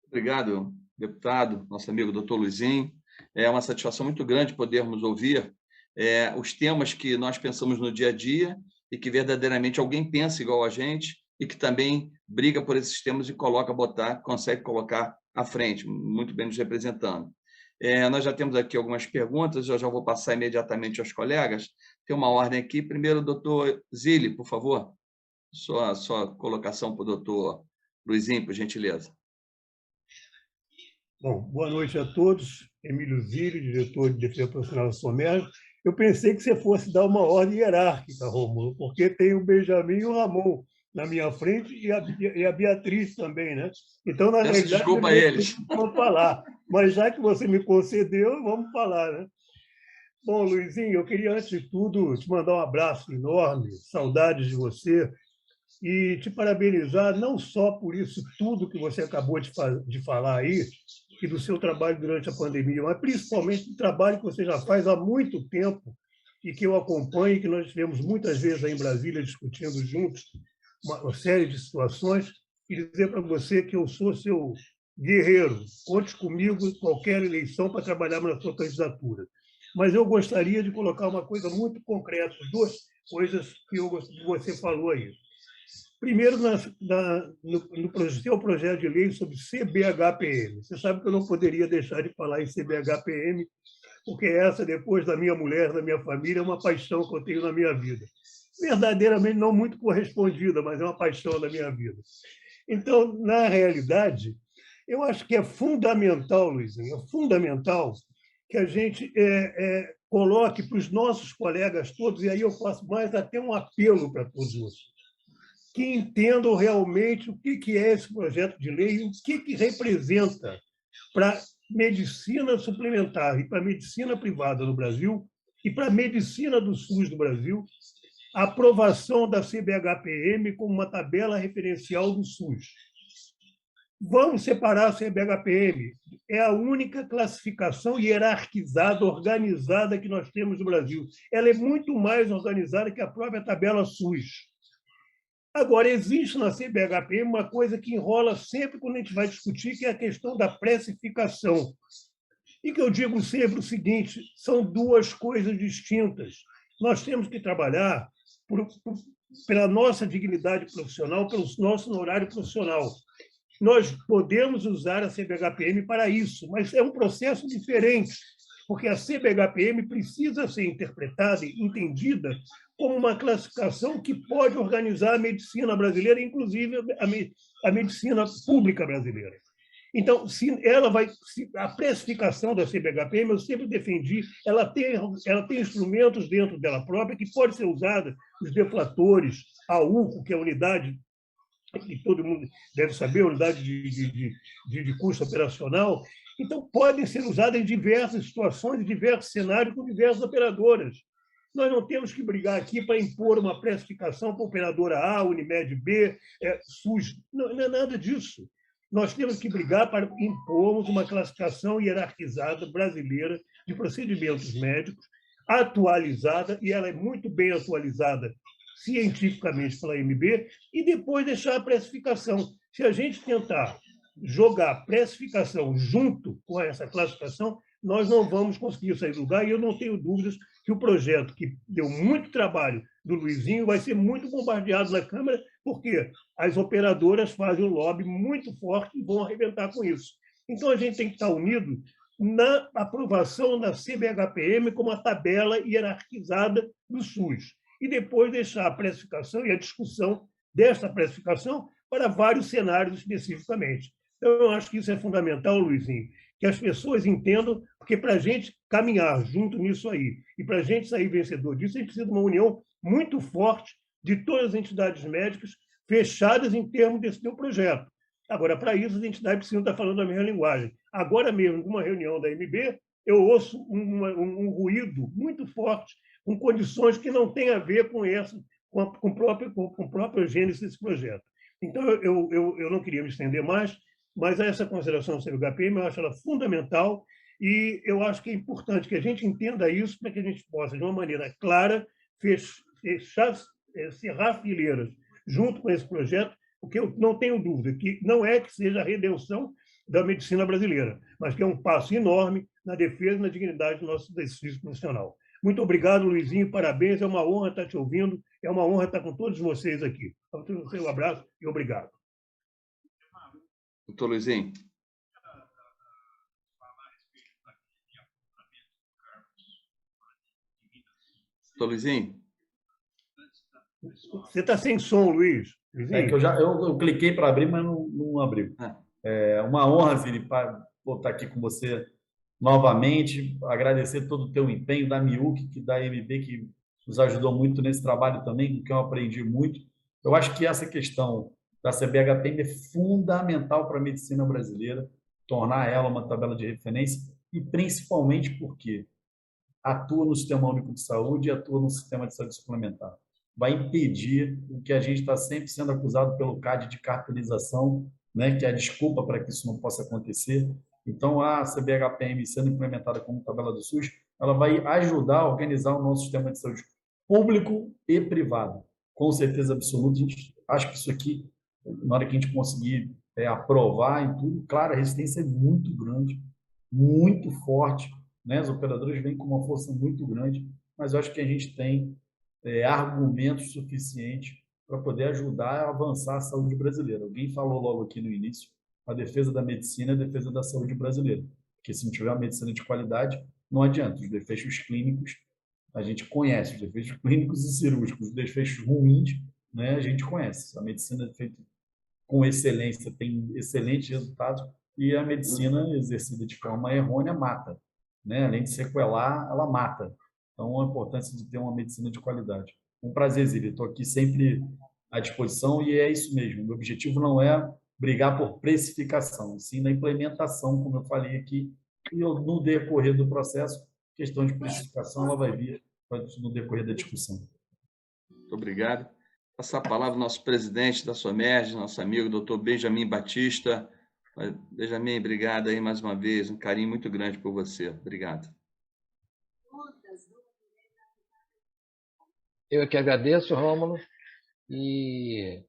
Obrigado, deputado, nosso amigo doutor Luizinho. É uma satisfação muito grande podermos ouvir os temas que nós pensamos no dia a dia e que verdadeiramente alguém pensa igual a gente e que também briga por esses temas e consegue colocar à frente, muito bem nos representando. Nós já temos aqui algumas perguntas, eu já vou passar imediatamente aos colegas. Tem uma ordem aqui. Primeiro, doutor Zilli, por favor, sua colocação para o doutor Luizinho, por gentileza. Bom, boa noite a todos. Emílio Zilli, diretor de Defesa Profissional da SOMERG. Eu pensei que você fosse dar uma ordem hierárquica, Rômulo, porque tem o Benjamin e o Ramon na minha frente e a Beatriz também, né? Então, na realidade, desculpa a eles. Vou falar, mas já que você me concedeu, vamos falar, né? Bom, Luizinho, eu queria, antes de tudo, te mandar um abraço enorme, saudades de você, e te parabenizar não só por isso tudo que você acabou de falar aí, e do seu trabalho durante a pandemia, mas principalmente do trabalho que você já faz há muito tempo e que eu acompanho, que nós tivemos muitas vezes aí em Brasília discutindo juntos uma série de situações, e dizer para você que eu sou seu guerreiro. Conte comigo em qualquer eleição para trabalharmos na sua candidatura. Mas eu gostaria de colocar uma coisa muito concreta, 2 coisas que você falou aí. Primeiro, no seu projeto de lei sobre CBHPM. Você sabe que eu não poderia deixar de falar em CBHPM, porque essa, depois da minha mulher, da minha família, é uma paixão que eu tenho na minha vida. Verdadeiramente não muito correspondida, mas é uma paixão da minha vida. Então, na realidade, eu acho que é fundamental, Luizinho, é fundamental que a gente coloque para os nossos colegas todos, e aí eu faço mais até um apelo para todos vocês, que entendam realmente o que é esse projeto de lei e o que representa para a medicina suplementar e para a medicina privada no Brasil e para a medicina do SUS do Brasil, a aprovação da CBHPM como uma tabela referencial do SUS. Vamos separar a CBHPM. É a única classificação hierarquizada, organizada que nós temos no Brasil. Ela é muito mais organizada que a própria tabela SUS. Agora, existe na CBHPM uma coisa que enrola sempre quando a gente vai discutir, que é a questão da precificação. E que eu digo sempre o seguinte, são 2 coisas distintas. Nós temos que trabalhar pela nossa dignidade profissional, pelo nosso horário profissional. Nós podemos usar a CBHPM para isso, mas é um processo diferente porque a CBHPM precisa ser interpretada e entendida como uma classificação que pode organizar a medicina brasileira, inclusive a medicina pública brasileira. Então, a precificação da CBHPM, eu sempre defendi, ela tem instrumentos dentro dela própria que pode ser usada, os deflatores, a UCO, que é a unidade que todo mundo deve saber, a unidade de custo operacional. Então, podem ser usadas em diversas situações, em diversos cenários, com diversas operadoras. Nós não temos que brigar aqui para impor uma precificação para a operadora A, Unimed B, SUS. Não é nada disso. Nós temos que brigar para impormos uma classificação hierarquizada brasileira de procedimentos médicos, atualizada, e ela é muito bem atualizada cientificamente pela AMB, e depois deixar a precificação. Se a gente tentar jogar precificação junto com essa classificação, nós não vamos conseguir sair do lugar, e eu não tenho dúvidas que o projeto, que deu muito trabalho do Luizinho, vai ser muito bombardeado na Câmara, porque as operadoras fazem um lobby muito forte e vão arrebentar com isso. Então, a gente tem que estar unido na aprovação da CBHPM como a tabela hierarquizada do SUS, e depois deixar a precificação e a discussão dessa precificação para vários cenários especificamente. Então, eu acho que isso é fundamental, Luizinho, que as pessoas entendam, porque para a gente caminhar junto nisso aí, e para a gente sair vencedor disso, a gente precisa de uma união muito forte de todas as entidades médicas fechadas em termos desse teu projeto. Agora, para isso, as entidades precisam estar falando a mesma linguagem. Agora mesmo, numa reunião da MB, eu ouço um ruído muito forte, com condições que não têm a ver com o próprio gênese desse projeto. Então, eu não queria me estender mais, mas essa consideração sobre o HPM, eu acho ela fundamental, e eu acho que é importante que a gente entenda isso para que a gente possa, de uma maneira clara, cerrar fileiras junto com esse projeto, porque eu não tenho dúvida que não é que seja a redenção da medicina brasileira, mas que é um passo enorme na defesa e na dignidade do nosso exercício profissional. Muito obrigado, Luizinho, parabéns, é uma honra estar te ouvindo, é uma honra estar com todos vocês aqui. Um abraço e obrigado. Doutor Luizinho. Doutor Luizinho. Você está sem som, Luiz. Luizinho. É que eu cliquei para abrir, mas não abriu. É uma honra, Ziri, estar aqui com você novamente, agradecer todo o teu empenho da MIUC, da MB, que nos ajudou muito nesse trabalho também, com que eu aprendi muito. Eu acho que essa questão da CBHPM é fundamental para a medicina brasileira, tornar ela uma tabela de referência, e principalmente porque atua no Sistema Único de Saúde e atua no Sistema de Saúde Suplementar. Vai impedir o que a gente está sempre sendo acusado pelo CAD de cartelização, né, que é a desculpa para que isso não possa acontecer. Então, a CBHPM sendo implementada como tabela do SUS, ela vai ajudar a organizar o nosso sistema de saúde público e privado. Com certeza absoluta, a gente acha que isso aqui, na hora que a gente conseguir aprovar e tudo, claro, a resistência é muito grande, muito forte, né? Os operadores vêm com uma força muito grande, mas eu acho que a gente tem argumentos suficientes para poder ajudar a avançar a saúde brasileira. Alguém falou logo aqui no início, a defesa da medicina é a defesa da saúde brasileira, porque se não tiver uma medicina de qualidade, não adianta. Os desfechos clínicos, a gente conhece, os desfechos clínicos e cirúrgicos, os desfechos ruins, né, a gente conhece. A medicina é feita com excelência, tem excelentes resultados, e a medicina exercida de forma errônea mata, né? Além de sequelar, ela mata. Então, a importância de ter uma medicina de qualidade. Um prazer, Zília. Estou aqui sempre à disposição, e é isso mesmo. O meu objetivo não é brigar por precificação, sim na implementação, como eu falei aqui, e no decorrer do processo, questão de precificação, ela vai vir no decorrer da discussão. Muito obrigado. Passar a palavra ao nosso presidente da SOMERG, nosso amigo, doutor Benjamin Batista. Benjamin, obrigado aí mais uma vez, um carinho muito grande por você. Obrigado. Eu que agradeço, Rômulo, e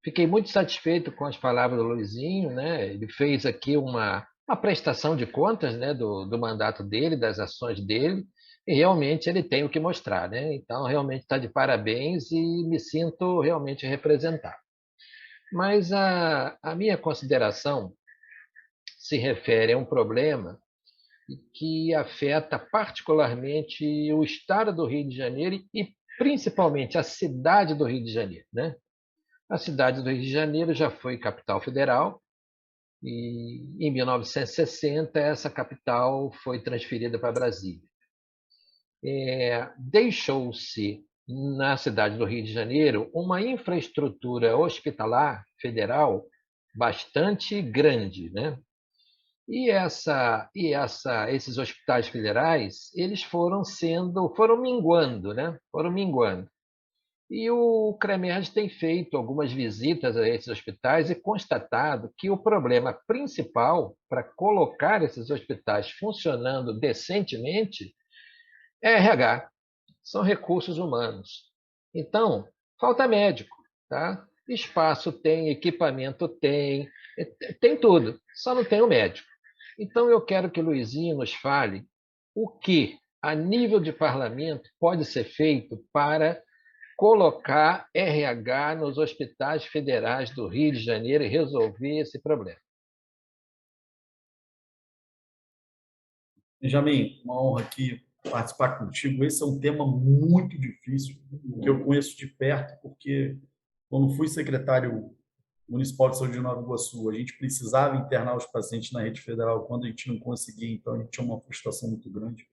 fiquei muito satisfeito com as palavras do Luizinho, né? Ele fez aqui uma prestação de contas, né, do mandato dele, das ações dele, e realmente ele tem o que mostrar, né? Então, realmente está de parabéns e me sinto realmente representado. Mas a minha consideração se refere a um problema que afeta particularmente o estado do Rio de Janeiro e principalmente a cidade do Rio de Janeiro, né? A cidade do Rio de Janeiro já foi capital federal e em 1960 essa capital foi transferida para Brasília. Deixou-se na cidade do Rio de Janeiro uma infraestrutura hospitalar federal bastante grande, né? E esses hospitais federais, eles foram minguando, né? Foram minguando. E o CREMERG tem feito algumas visitas a esses hospitais e constatado que o problema principal para colocar esses hospitais funcionando decentemente é RH, são recursos humanos. Então, falta médico, tá? Espaço tem, equipamento tem tudo, só não tem o médico. Então, eu quero que o Luizinho nos fale o que, a nível de parlamento, pode ser feito para colocar RH nos hospitais federais do Rio de Janeiro e resolver esse problema. Benjamin, uma honra aqui participar contigo. Esse é um tema muito difícil, que eu conheço de perto, porque quando fui secretário municipal de saúde de Nova Iguaçu, a gente precisava internar os pacientes na rede federal, quando a gente não conseguia, então a gente tinha uma frustração muito grande.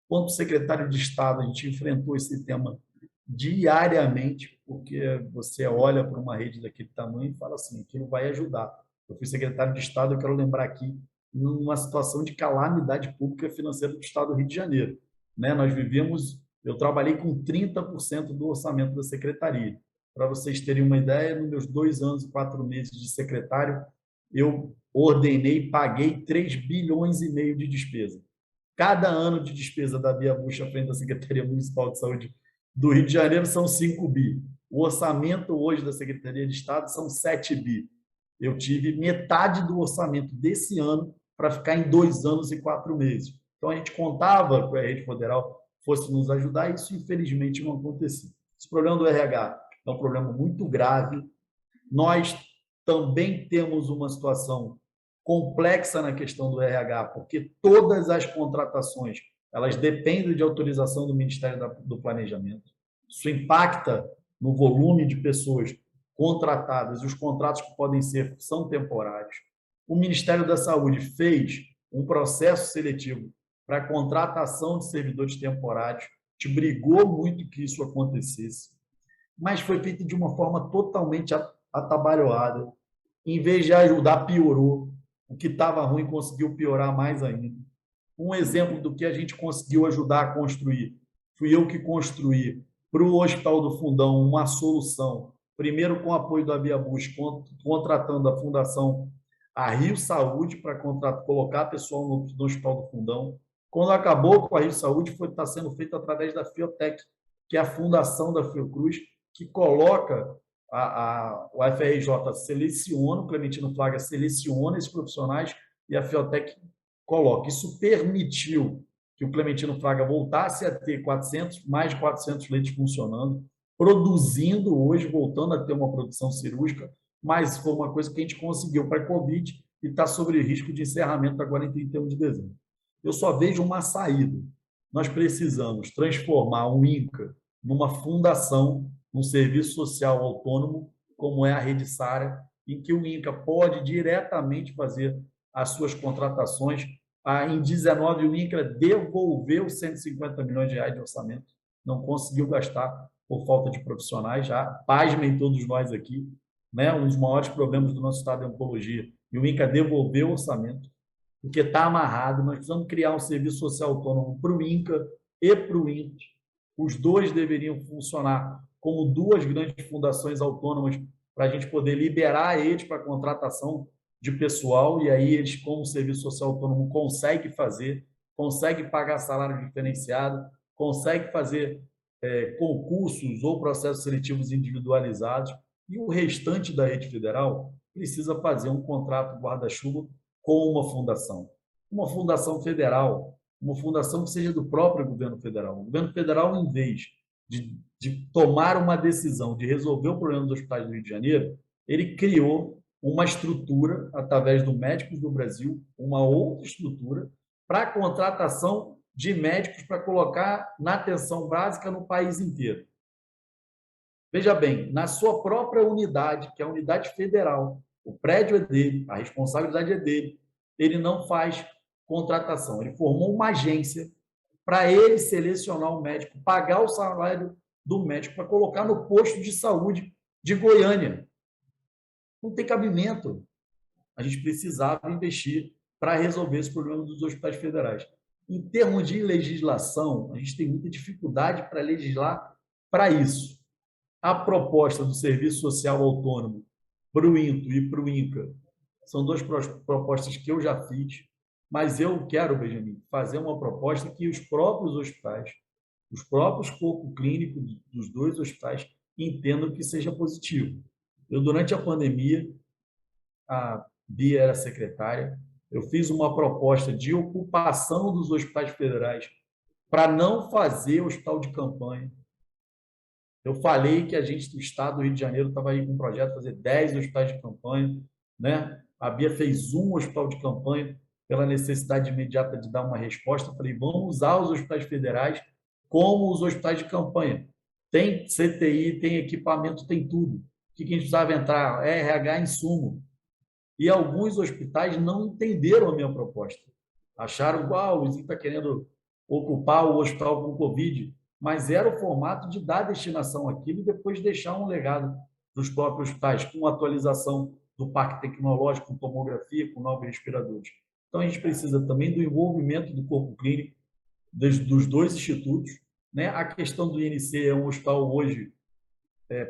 Quanto secretário de Estado, a gente enfrentou esse tema diariamente, porque você olha para uma rede daquele tamanho e fala assim, aquilo vai ajudar. Eu fui secretário de Estado, eu quero lembrar aqui, numa situação de calamidade pública financeira do Estado do Rio de Janeiro. Nós vivíamos, eu trabalhei com 30% do orçamento da secretaria. Para vocês terem uma ideia, nos meus 2 anos e 4 meses de secretário, eu ordenei e paguei 3,5 bilhões de despesa. Cada ano de despesa da Bia Bush à frente da Secretaria Municipal de Saúde do Rio de Janeiro são 5 bi. O orçamento hoje da Secretaria de Estado são 7 bi. Eu tive metade do orçamento desse ano para ficar em 2 anos e 4 meses. Então, a gente contava que a rede federal fosse nos ajudar e isso, infelizmente, não aconteceu. Esse problema do RH é um problema muito grave. Nós também temos uma situação complexa na questão do RH, porque todas as contratações elas dependem de autorização do Ministério do Planejamento. Isso impacta no volume de pessoas contratadas e os contratos que podem ser são temporários. O Ministério da Saúde fez um processo seletivo para a contratação de servidores temporários, te brigou muito que isso acontecesse, mas foi feito de uma forma totalmente atabalhoada. Em vez de ajudar, piorou. O que estava ruim conseguiu piorar mais ainda. Um exemplo do que a gente conseguiu ajudar a construir. Fui eu que construí para o Hospital do Fundão uma solução, primeiro com o apoio da Bia Bush, contratando a Fundação a Rio Saúde para colocar pessoal no Hospital do Fundão. Quando acabou com a Rio Saúde, está sendo feito através da Fiotec, que é a fundação da Fiocruz, que coloca o FRJ seleciona, o Clementino Fraga seleciona esses profissionais e a Fiotec coloca. Isso permitiu que o Clementino Fraga voltasse a ter mais de 400 leitos funcionando, produzindo hoje, voltando a ter uma produção cirúrgica, mas foi uma coisa que a gente conseguiu para a Covid e está sob risco de encerramento agora em 31 de dezembro. Eu só vejo uma saída. Nós precisamos transformar o INCA numa fundação, num serviço social autônomo, como é a Rede Sara, em que o INCA pode diretamente fazer as suas contratações. Em 2019, o INCA devolveu 150 milhões de reais de orçamento, não conseguiu gastar por falta de profissionais, já pasmem todos nós aqui, né? Um dos maiores problemas do nosso estado é a oncologia, e o INCA devolveu o orçamento, porque está amarrado. Nós precisamos criar um serviço social autônomo para o INCA e para o INCA. Os dois deveriam funcionar como 2 grandes fundações autônomas para a gente poder liberar eles para a contratação de pessoal, e aí eles, como serviço social autônomo, conseguem pagar salário diferenciado, conseguem fazer concursos ou processos seletivos individualizados, e o restante da rede federal precisa fazer um contrato guarda-chuva com uma fundação federal, uma fundação que seja do próprio governo federal. O governo federal, em vez de tomar uma decisão de resolver o problema dos hospitais do Rio de Janeiro, ele criou uma estrutura, através do Médicos do Brasil, uma outra estrutura, para a contratação de médicos para colocar na atenção básica no país inteiro. Veja bem, na sua própria unidade, que é a unidade federal, o prédio é dele, a responsabilidade é dele, ele não faz contratação. Ele formou uma agência para ele selecionar o médico, pagar o salário do médico para colocar no posto de saúde de Goiânia. Não tem cabimento. A gente precisava investir para resolver esse problema dos hospitais federais. Em termos de legislação, a gente tem muita dificuldade para legislar para isso. A proposta do Serviço Social Autônomo para o INTO e para o INCA são duas propostas que eu já fiz, mas eu quero, Benjamin, fazer uma proposta que os próprios hospitais, os próprios corpos clínicos dos dois hospitais entendam que seja positivo. Durante a pandemia, a Bia era secretária, eu fiz uma proposta de ocupação dos hospitais federais para não fazer hospital de campanha. Eu falei que a gente do Estado do Rio de Janeiro estava aí com um projeto de fazer 10 hospitais de campanha, né? A Bia fez um hospital de campanha pela necessidade imediata de dar uma resposta. Eu falei, vamos usar os hospitais federais como os hospitais de campanha. Tem CTI, tem equipamento, tem tudo. O que a gente precisava entrar? RH, insumo. E alguns hospitais não entenderam a minha proposta. Acharam, o Luizinho está querendo ocupar o hospital com Covid, mas era o formato de dar destinação àquilo e depois deixar um legado dos próprios hospitais, com atualização do parque tecnológico, com tomografia, com novos respiradores. Então, a gente precisa também do envolvimento do corpo clínico dos dois institutos, né? A questão do INC é um hospital hoje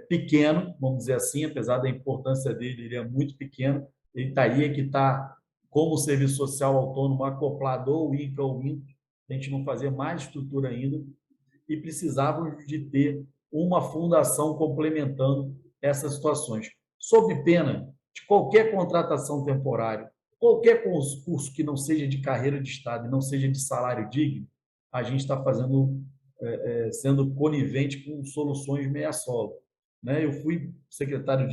pequeno, vamos dizer assim, apesar da importância dele, ele é muito pequeno. Ele está aí, que está como serviço social autônomo acoplado ao INCA ou INCO, a gente não fazer mais estrutura ainda, e precisávamos de ter uma fundação complementando essas situações, sob pena de qualquer contratação temporária, qualquer concurso que não seja de carreira de Estado e não seja de salário digno, a gente está fazendo, sendo conivente com soluções meia-solo. Né? Eu fui secretário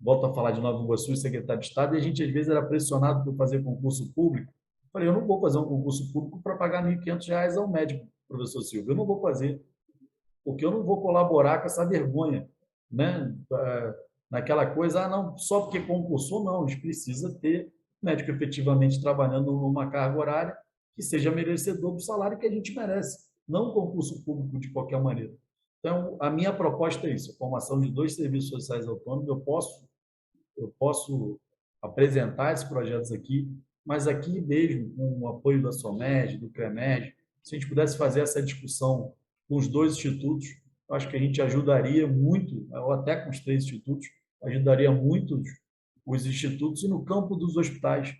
volto a falar de Nova Iguaçu, secretário de Estado, e a gente às vezes era pressionado por fazer concurso público. Eu falei, eu não vou fazer um concurso público para pagar R$ 1.500 ao médico, professor Silvio. Eu não vou fazer, porque eu não vou colaborar com essa vergonha, né? Naquela coisa, não, só porque concursou, não. A gente precisa ter médico efetivamente trabalhando numa carga horária que seja merecedor do salário que a gente merece, não concurso público de qualquer maneira. Então, a minha proposta é isso, a formação de 2 serviços sociais autônomos. Eu posso apresentar esses projetos aqui, mas aqui mesmo, com o apoio da SOMED, do CREMED, se a gente pudesse fazer essa discussão com os 2 institutos, eu acho que a gente ajudaria muito, ou até com os 3 institutos, ajudaria muito os institutos e no campo dos hospitais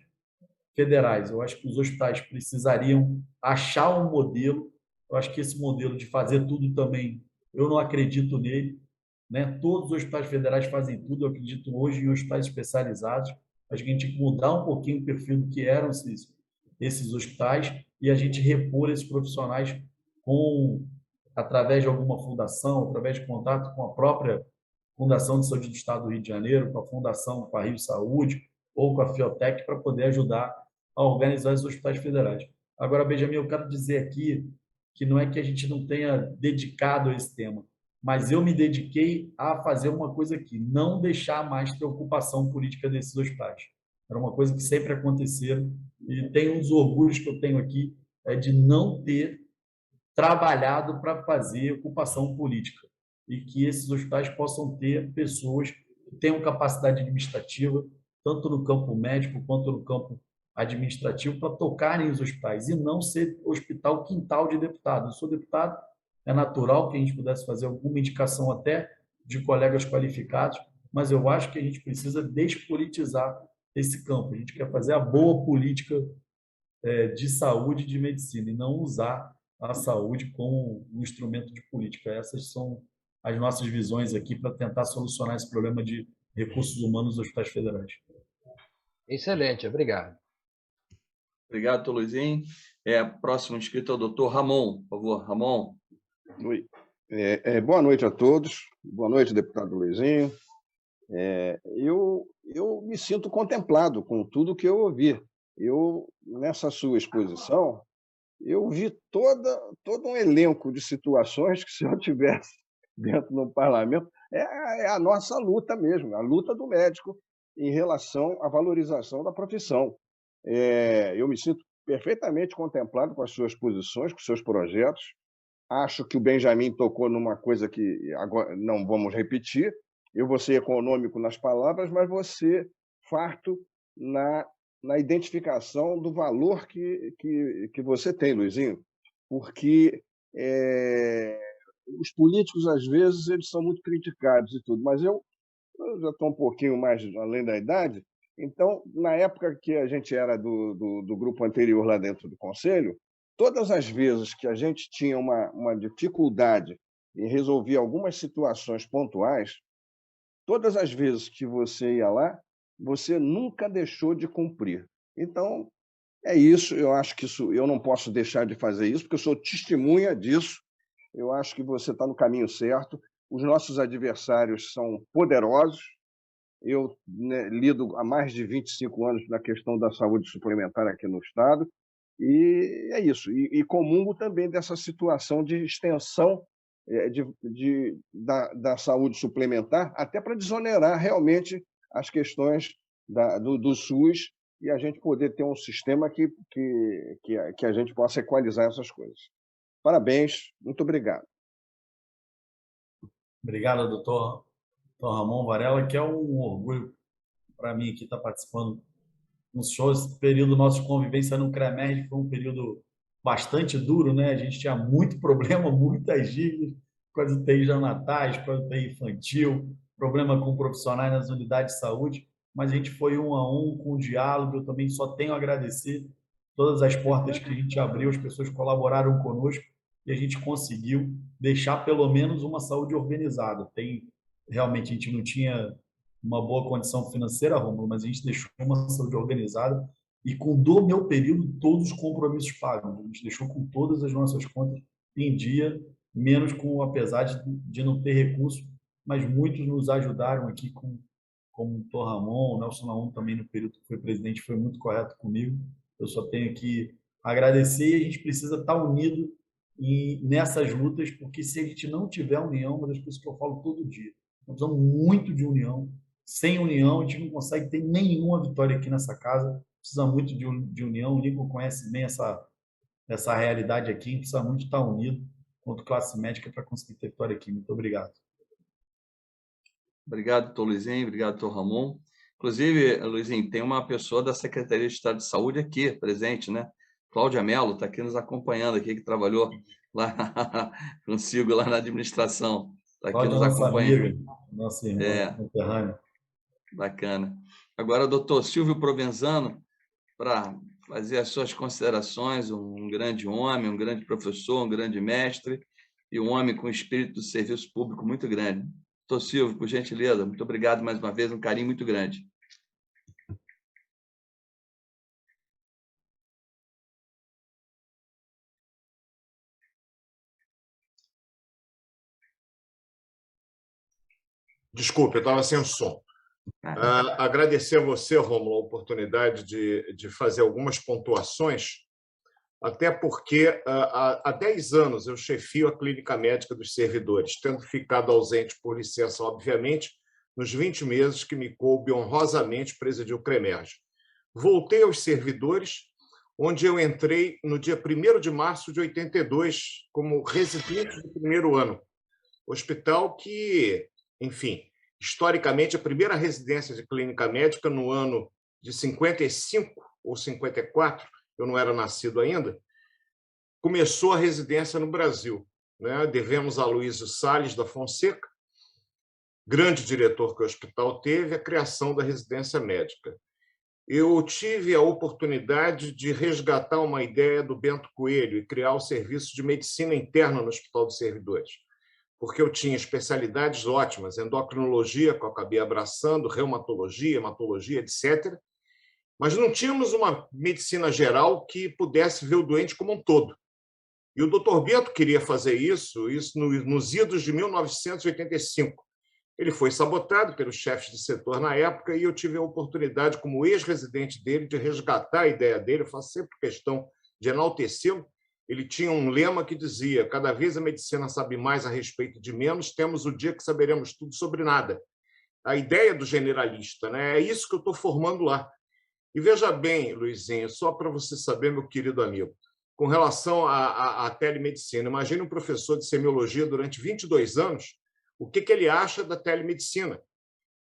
federais. Eu acho que os hospitais precisariam achar um modelo. Eu acho que esse modelo de fazer tudo também, eu não acredito nele. Né? Todos os hospitais federais fazem tudo, eu acredito hoje em hospitais especializados. Acho que a gente tem que mudar um pouquinho o perfil do que eram esses hospitais e a gente repor esses profissionais através de alguma fundação, através de contato com a própria Fundação de Saúde do Estado do Rio de Janeiro, com a Fundação, com a Rio Saúde ou com a Fiotec, para poder ajudar a organizar os hospitais federais. Agora, Benjamin, eu quero dizer aqui que não é que a gente não tenha dedicado a esse tema, mas eu me dediquei a fazer uma coisa aqui, não deixar mais ter ocupação política desses hospitais. Era uma coisa que sempre aconteceu e tem um dos orgulhos que eu tenho aqui é de não ter trabalhado para fazer ocupação política e que esses hospitais possam ter pessoas que tenham capacidade administrativa, tanto no campo médico quanto no campo administrativo, para tocarem os hospitais e não ser hospital quintal de deputado. Eu sou deputado, é natural que a gente pudesse fazer alguma indicação até de colegas qualificados, mas eu acho que a gente precisa despolitizar esse campo. A gente quer fazer a boa política de saúde e de medicina e não usar a saúde como um instrumento de política. Essas são as nossas visões aqui para tentar solucionar esse problema de recursos humanos nos hospitais federais. Excelente, obrigado. Obrigado, doutor Luizinho. Próximo inscrito é o doutor Ramon. Por favor, Ramon. Oi. Boa noite a todos. Boa noite, deputado Luizinho. Eu me sinto contemplado com tudo que eu ouvi. nessa sua exposição, eu vi todo um elenco de situações que, se eu tivesse dentro do parlamento, é a nossa luta mesmo, a luta do médico em relação à valorização da profissão. Eu me sinto perfeitamente contemplado com as suas posições, com os seus projetos. Acho que o Benjamin tocou numa coisa que agora não vamos repetir. Eu vou ser econômico nas palavras, mas vou ser farto na identificação do valor que você tem, Luizinho, porque os políticos, às vezes, eles são muito criticados e tudo, mas eu já estou um pouquinho mais além da idade, então, na época que a gente era do grupo anterior lá dentro do Conselho, todas as vezes que a gente tinha uma dificuldade em resolver algumas situações pontuais, todas as vezes que você ia lá, você nunca deixou de cumprir. Então, é isso. Eu acho que eu não posso deixar de fazer isso, porque eu sou testemunha disso. Eu acho que você está no caminho certo. Os nossos adversários são poderosos. Eu lido há mais de 25 anos na questão da saúde suplementar aqui no Estado, e é isso. E comungo também dessa situação de extensão da saúde suplementar, até para desonerar realmente as questões do SUS e a gente poder ter um sistema que a gente possa equalizar essas coisas. Parabéns, muito obrigado. Obrigado, doutor Ramon Varela, que é um orgulho para mim aqui estar participando nos shows. Esse período nosso de convivência no CREMERG foi um período bastante duro, né? A gente tinha muito problema, muitas dívidas com as UTIs neonatais, com a UTI infantil, problema com profissionais nas unidades de saúde, mas a gente foi um a um com o diálogo. Eu também só tenho a agradecer todas as portas que a gente abriu, as pessoas colaboraram conosco e a gente conseguiu deixar pelo menos uma saúde organizada. Realmente a gente não tinha uma boa condição financeira, Rômulo, mas a gente deixou uma saúde organizada e com do meu período todos os compromissos pagos. A gente deixou com todas as nossas contas em dia, menos com, apesar de não ter recurso, mas muitos nos ajudaram aqui, como o doutor Ramon, o Nelson Naum também no período que foi presidente, foi muito correto comigo. Eu só tenho que agradecer e a gente precisa estar unido nessas lutas, porque se a gente não tiver união, uma das coisas que eu falo todo dia, nós precisamos muito de união. Sem união, a gente não consegue ter nenhuma vitória aqui nessa casa. Precisa muito de união. O Lincoln conhece bem essa realidade aqui. A gente precisa muito estar unido quanto classe médica para conseguir ter vitória aqui. Muito obrigado. Obrigado, doutor Luizinho. Obrigado, doutor Ramon. Inclusive, Luizinho, tem uma pessoa da Secretaria de Estado de Saúde aqui, presente, né? Cláudia Mello está aqui nos acompanhando, aqui, que trabalhou lá consigo, lá na administração. Está aqui nos acompanhando. Nossa irmã, conterrânea. Bacana. Agora, doutor Silvio Provenzano, para fazer as suas considerações, um grande homem, um grande professor, um grande mestre e um homem com espírito do serviço público muito grande. Doutor Silvio, por gentileza, muito obrigado mais uma vez, um carinho muito grande. Desculpe, eu estava sem o som. Agradecer a você, Rômulo, a oportunidade de fazer algumas pontuações, até porque há 10 anos eu chefio a clínica médica dos servidores, tendo ficado ausente por licença, obviamente, nos 20 meses que me coube honrosamente presidir o CREMERG. Voltei aos servidores, onde eu entrei no dia 1º de março de 82, como residente do primeiro ano. Hospital que, enfim, historicamente, a primeira residência de clínica médica no ano de 55 ou 54, eu não era nascido ainda, começou a residência no Brasil. Né? Devemos a Luísio Salles da Fonseca, grande diretor que o hospital teve, a criação da residência médica. Eu tive a oportunidade de resgatar uma ideia do Bento Coelho e criar o serviço de medicina interna no Hospital dos Servidores, porque eu tinha especialidades ótimas, endocrinologia, que eu acabei abraçando, reumatologia, hematologia, etc. Mas não tínhamos uma medicina geral que pudesse ver o doente como um todo. E o doutor Bento queria fazer isso nos idos de 1985. Ele foi sabotado pelos chefes de setor na época e eu tive a oportunidade, como ex-residente dele, de resgatar a ideia dele. Eu faço sempre questão de enaltecê-lo. Ele tinha um lema que dizia: cada vez a medicina sabe mais a respeito de menos, temos o dia que saberemos tudo sobre nada. A ideia do generalista, né? É isso que eu estou formando lá. E veja bem, Luizinho, só para você saber, meu querido amigo, com relação à telemedicina, imagine um professor de semiologia durante 22 anos, o que ele acha da telemedicina.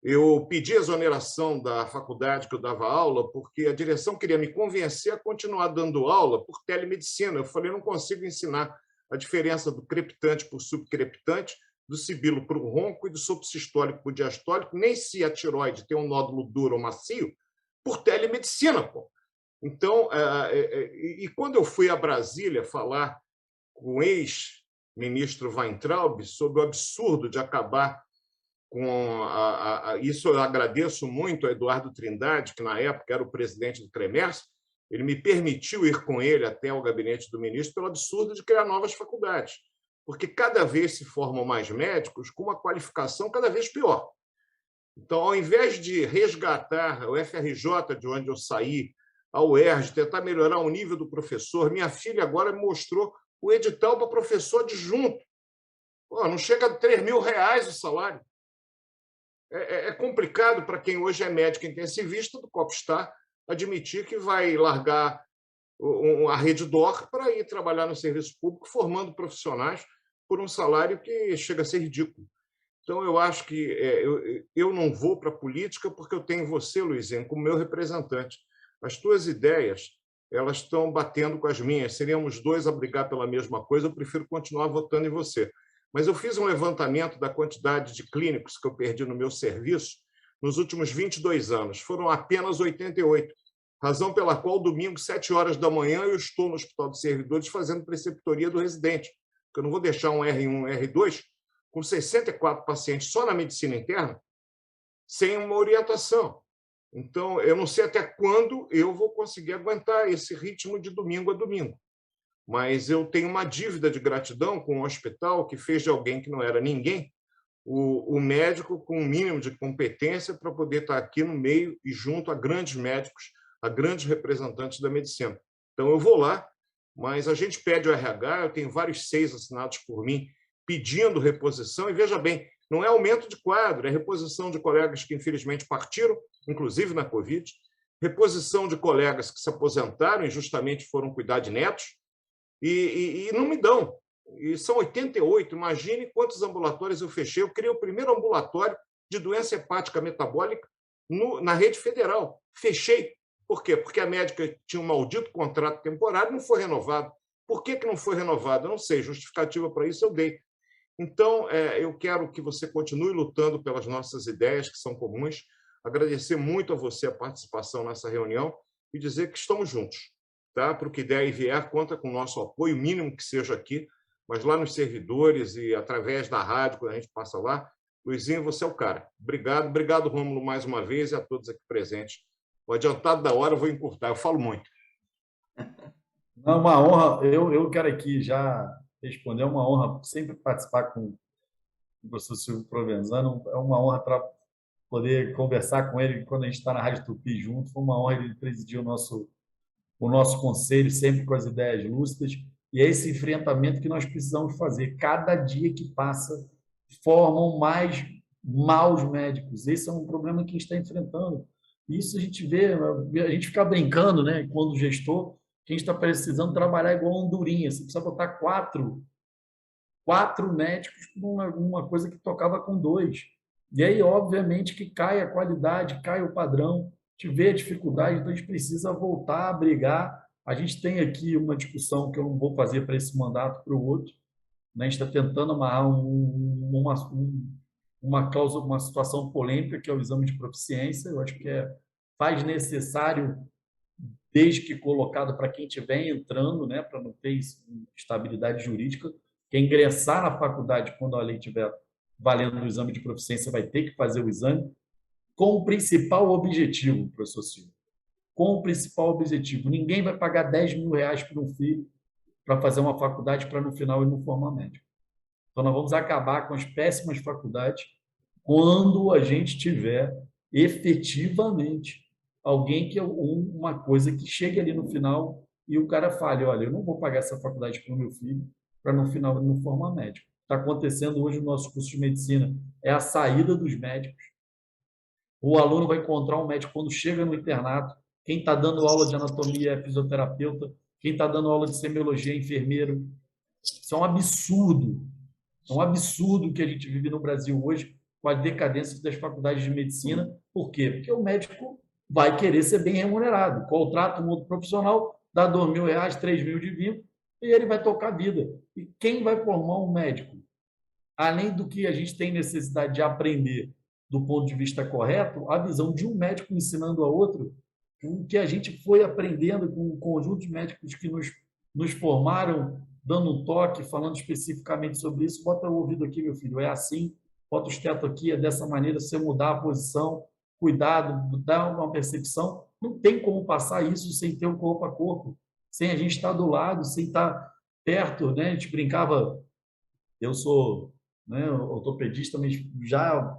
Eu pedi a exoneração da faculdade que eu dava aula porque a direção queria me convencer a continuar dando aula por telemedicina. Eu falei, não consigo ensinar a diferença do crepitante por subcrepitante, do sibilo para o ronco e do sopro sistólico para o diastólico, nem se a tireoide tem um nódulo duro ou macio, por telemedicina. Pô. Então, e quando eu fui a Brasília falar com o ex-ministro Weintraub sobre o absurdo de acabar com isso, eu agradeço muito a Eduardo Trindade, que na época era o presidente do CREMERS, ele me permitiu ir com ele até o gabinete do ministro pelo absurdo de criar novas faculdades, porque cada vez se formam mais médicos com uma qualificação cada vez pior. Então, ao invés de resgatar o FRJ, de onde eu saí, a UERJ, tentar melhorar o nível do professor, minha filha agora me mostrou o edital para professor adjunto. Pô, não chega a R$3.000 o salário. É complicado para quem hoje é médico intensivista do COPSTAR admitir que vai largar a rede DOR para ir trabalhar no serviço público, formando profissionais por um salário que chega a ser ridículo. Então, eu acho que eu não vou para a política porque eu tenho você, Luizinho, como meu representante. As tuas ideias, elas estão batendo com as minhas. Seríamos dois a brigar pela mesma coisa, eu prefiro continuar votando em você. Mas eu fiz um levantamento da quantidade de clínicos que eu perdi no meu serviço nos últimos 22 anos. Foram apenas 88, razão pela qual, domingo, 7 horas da manhã, eu estou no Hospital de Servidores fazendo preceptoria do residente, porque eu não vou deixar um R1, R2 com 64 pacientes só na medicina interna, sem uma orientação. Então, eu não sei até quando eu vou conseguir aguentar esse ritmo de domingo a domingo. Mas eu tenho uma dívida de gratidão com o hospital que fez de alguém que não era ninguém o médico com um mínimo de competência para poder estar aqui no meio e junto a grandes médicos, a grandes representantes da medicina. Então, eu vou lá, mas a gente pede o RH, eu tenho vários 6 assinados por mim, pedindo reposição, e veja bem, não é aumento de quadro, é reposição de colegas que infelizmente partiram, inclusive na Covid, reposição de colegas que se aposentaram e justamente foram cuidar de netos, e não me dão. E são 88, imagine quantos ambulatórios eu fechei. Eu criei o primeiro ambulatório de doença hepática metabólica na rede federal. Fechei. Por quê? Porque a médica tinha um maldito contrato temporário e não foi renovado. Por que não foi renovado? Eu não sei, justificativa para isso eu dei. Então, eu quero que você continue lutando pelas nossas ideias, que são comuns, agradecer muito a você a participação nessa reunião e dizer que estamos juntos. Tá? Para o que der e vier, conta com o nosso apoio, mínimo que seja aqui, mas lá nos servidores e através da rádio, quando a gente passa lá. Luizinho, você é o cara. Obrigado, obrigado, Rômulo, mais uma vez, e a todos aqui presentes. O adiantado da hora eu vou encurtar, eu falo muito. É uma honra, eu quero aqui já responder, é uma honra sempre participar com o professor Silvio Provenzano, é uma honra para poder conversar com ele quando a gente está na Rádio Tupi junto, foi uma honra ele presidir o nosso conselho, sempre com as ideias lúcidas, e é esse enfrentamento que nós precisamos fazer. Cada dia que passa, formam mais maus médicos. Esse é um problema que a gente está enfrentando. Isso a gente vê, a gente fica brincando, né, quando gestor, que a gente está precisando trabalhar igual Hondurinha. Você precisa botar quatro médicos por uma coisa que tocava com 2. E aí, obviamente, que cai a qualidade, cai o padrão, te vê a dificuldade, então a gente precisa voltar a brigar. A gente tem aqui uma discussão que eu não vou fazer para esse mandato, para o outro. A gente está tentando amarrar uma causa, uma situação polêmica, que é o exame de proficiência. Eu acho que faz necessário, desde que colocado para quem estiver entrando, né, para não ter estabilidade jurídica, quem ingressar na faculdade, quando a lei estiver valendo o exame de proficiência, vai ter que fazer o exame, com o principal objetivo, professor Silvio, com o principal objetivo. Ninguém vai pagar R$10.000 por um filho para fazer uma faculdade para, no final, ele não formar médico. Então, nós vamos acabar com as péssimas faculdades quando a gente tiver efetivamente alguém que é uma coisa que chegue ali no final e o cara fale, olha, eu não vou pagar essa faculdade para o meu filho para no final ele não formar médico. Está acontecendo hoje no nosso curso de medicina, é a saída dos médicos. O aluno vai encontrar um médico quando chega no internato, quem está dando aula de anatomia é fisioterapeuta, quem está dando aula de semiologia é enfermeiro. Isso é um absurdo. É um absurdo que a gente vive no Brasil hoje com a decadência das faculdades de medicina. Por quê? Porque o médico vai querer ser bem remunerado. Contrata um outro profissional, dá R$2.000, R$3.000 de vínculo, e ele vai tocar a vida. E quem vai formar um médico? Além do que a gente tem necessidade de aprender do ponto de vista correto, a visão de um médico ensinando a outro, o que a gente foi aprendendo com o conjunto de médicos que nos formaram, dando um toque, falando especificamente sobre isso. Bota o ouvido aqui, meu filho, é assim, bota os tetos aqui, é dessa maneira, se você mudar a posição, cuidado, dá uma percepção. Não tem como passar isso sem ter um corpo a corpo, sem a gente estar do lado, sem estar perto, né? A gente brincava, eu sou, né, ortopedista, mas já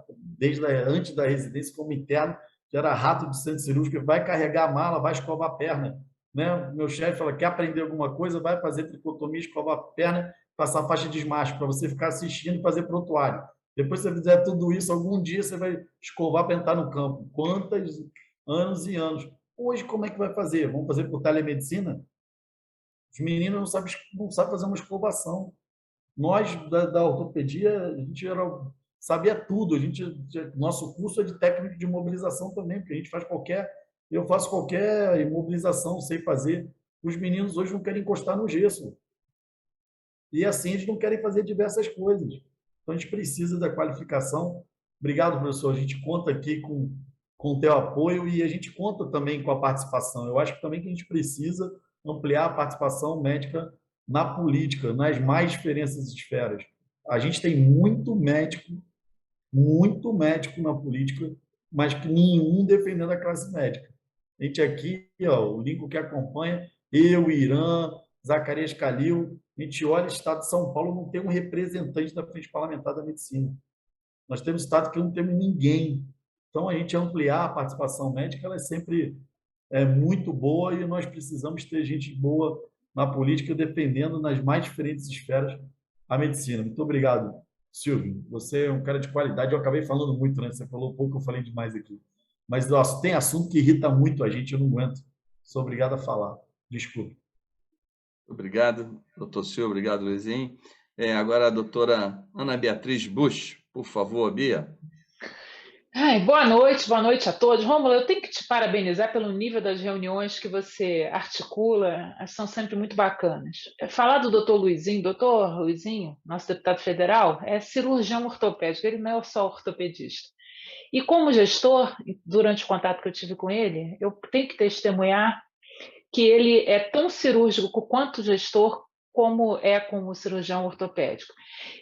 antes da residência como interno, que era rato de centro cirúrgico, vai carregar a mala, vai escovar a perna. Né? Meu chefe fala, quer aprender alguma coisa, vai fazer tricotomia, escovar a perna, passar faixa de esmalte, para você ficar assistindo e fazer prontuário. Depois que você fizer tudo isso, algum dia você vai escovar para entrar no campo. Quantos anos e anos. Hoje, como é que vai fazer? Vamos fazer por telemedicina? Os meninos não sabem fazer uma escovação. Nós, da ortopedia, a gente sabia tudo. Nosso curso é de técnico de imobilização também, porque a gente faz eu faço qualquer imobilização, sei fazer. Os meninos hoje não querem encostar no gesso. E assim eles não querem fazer diversas coisas. Então a gente precisa da qualificação. Obrigado, professor. A gente conta aqui com o teu apoio e a gente conta também com a participação. Eu acho também que a gente precisa ampliar a participação médica na política, nas mais diferentes esferas. A gente tem muito médico na política, mas que nenhum defendendo a classe médica. A gente aqui, ó, o Lincoln que acompanha, eu, Irã, Zacarias Calil, a gente olha o estado de São Paulo, não tem um representante da frente parlamentar da medicina. Nós temos estado que não temos ninguém. Então, a gente ampliar a participação médica, ela é sempre muito boa e nós precisamos ter gente boa na política defendendo nas mais diferentes esferas a medicina. Muito obrigado, Silvio. Você é um cara de qualidade. Eu acabei falando muito, né? Você falou pouco, eu falei demais aqui. Mas nossa, tem assunto que irrita muito a gente, eu não aguento. Sou obrigado a falar. Desculpe. Obrigado, doutor Silvio. Obrigado, Luizinho. Agora a doutora Ana Beatriz Busch. Por favor, Bia. Boa noite a todos. Rômulo, eu tenho que te parabenizar pelo nível das reuniões que você articula, são sempre muito bacanas. Falar do doutor Luizinho, nosso deputado federal, é cirurgião ortopédico, ele não é só ortopedista. E como gestor, durante o contato que eu tive com ele, eu tenho que testemunhar que ele é tão cirúrgico quanto gestor, como é como cirurgião ortopédico.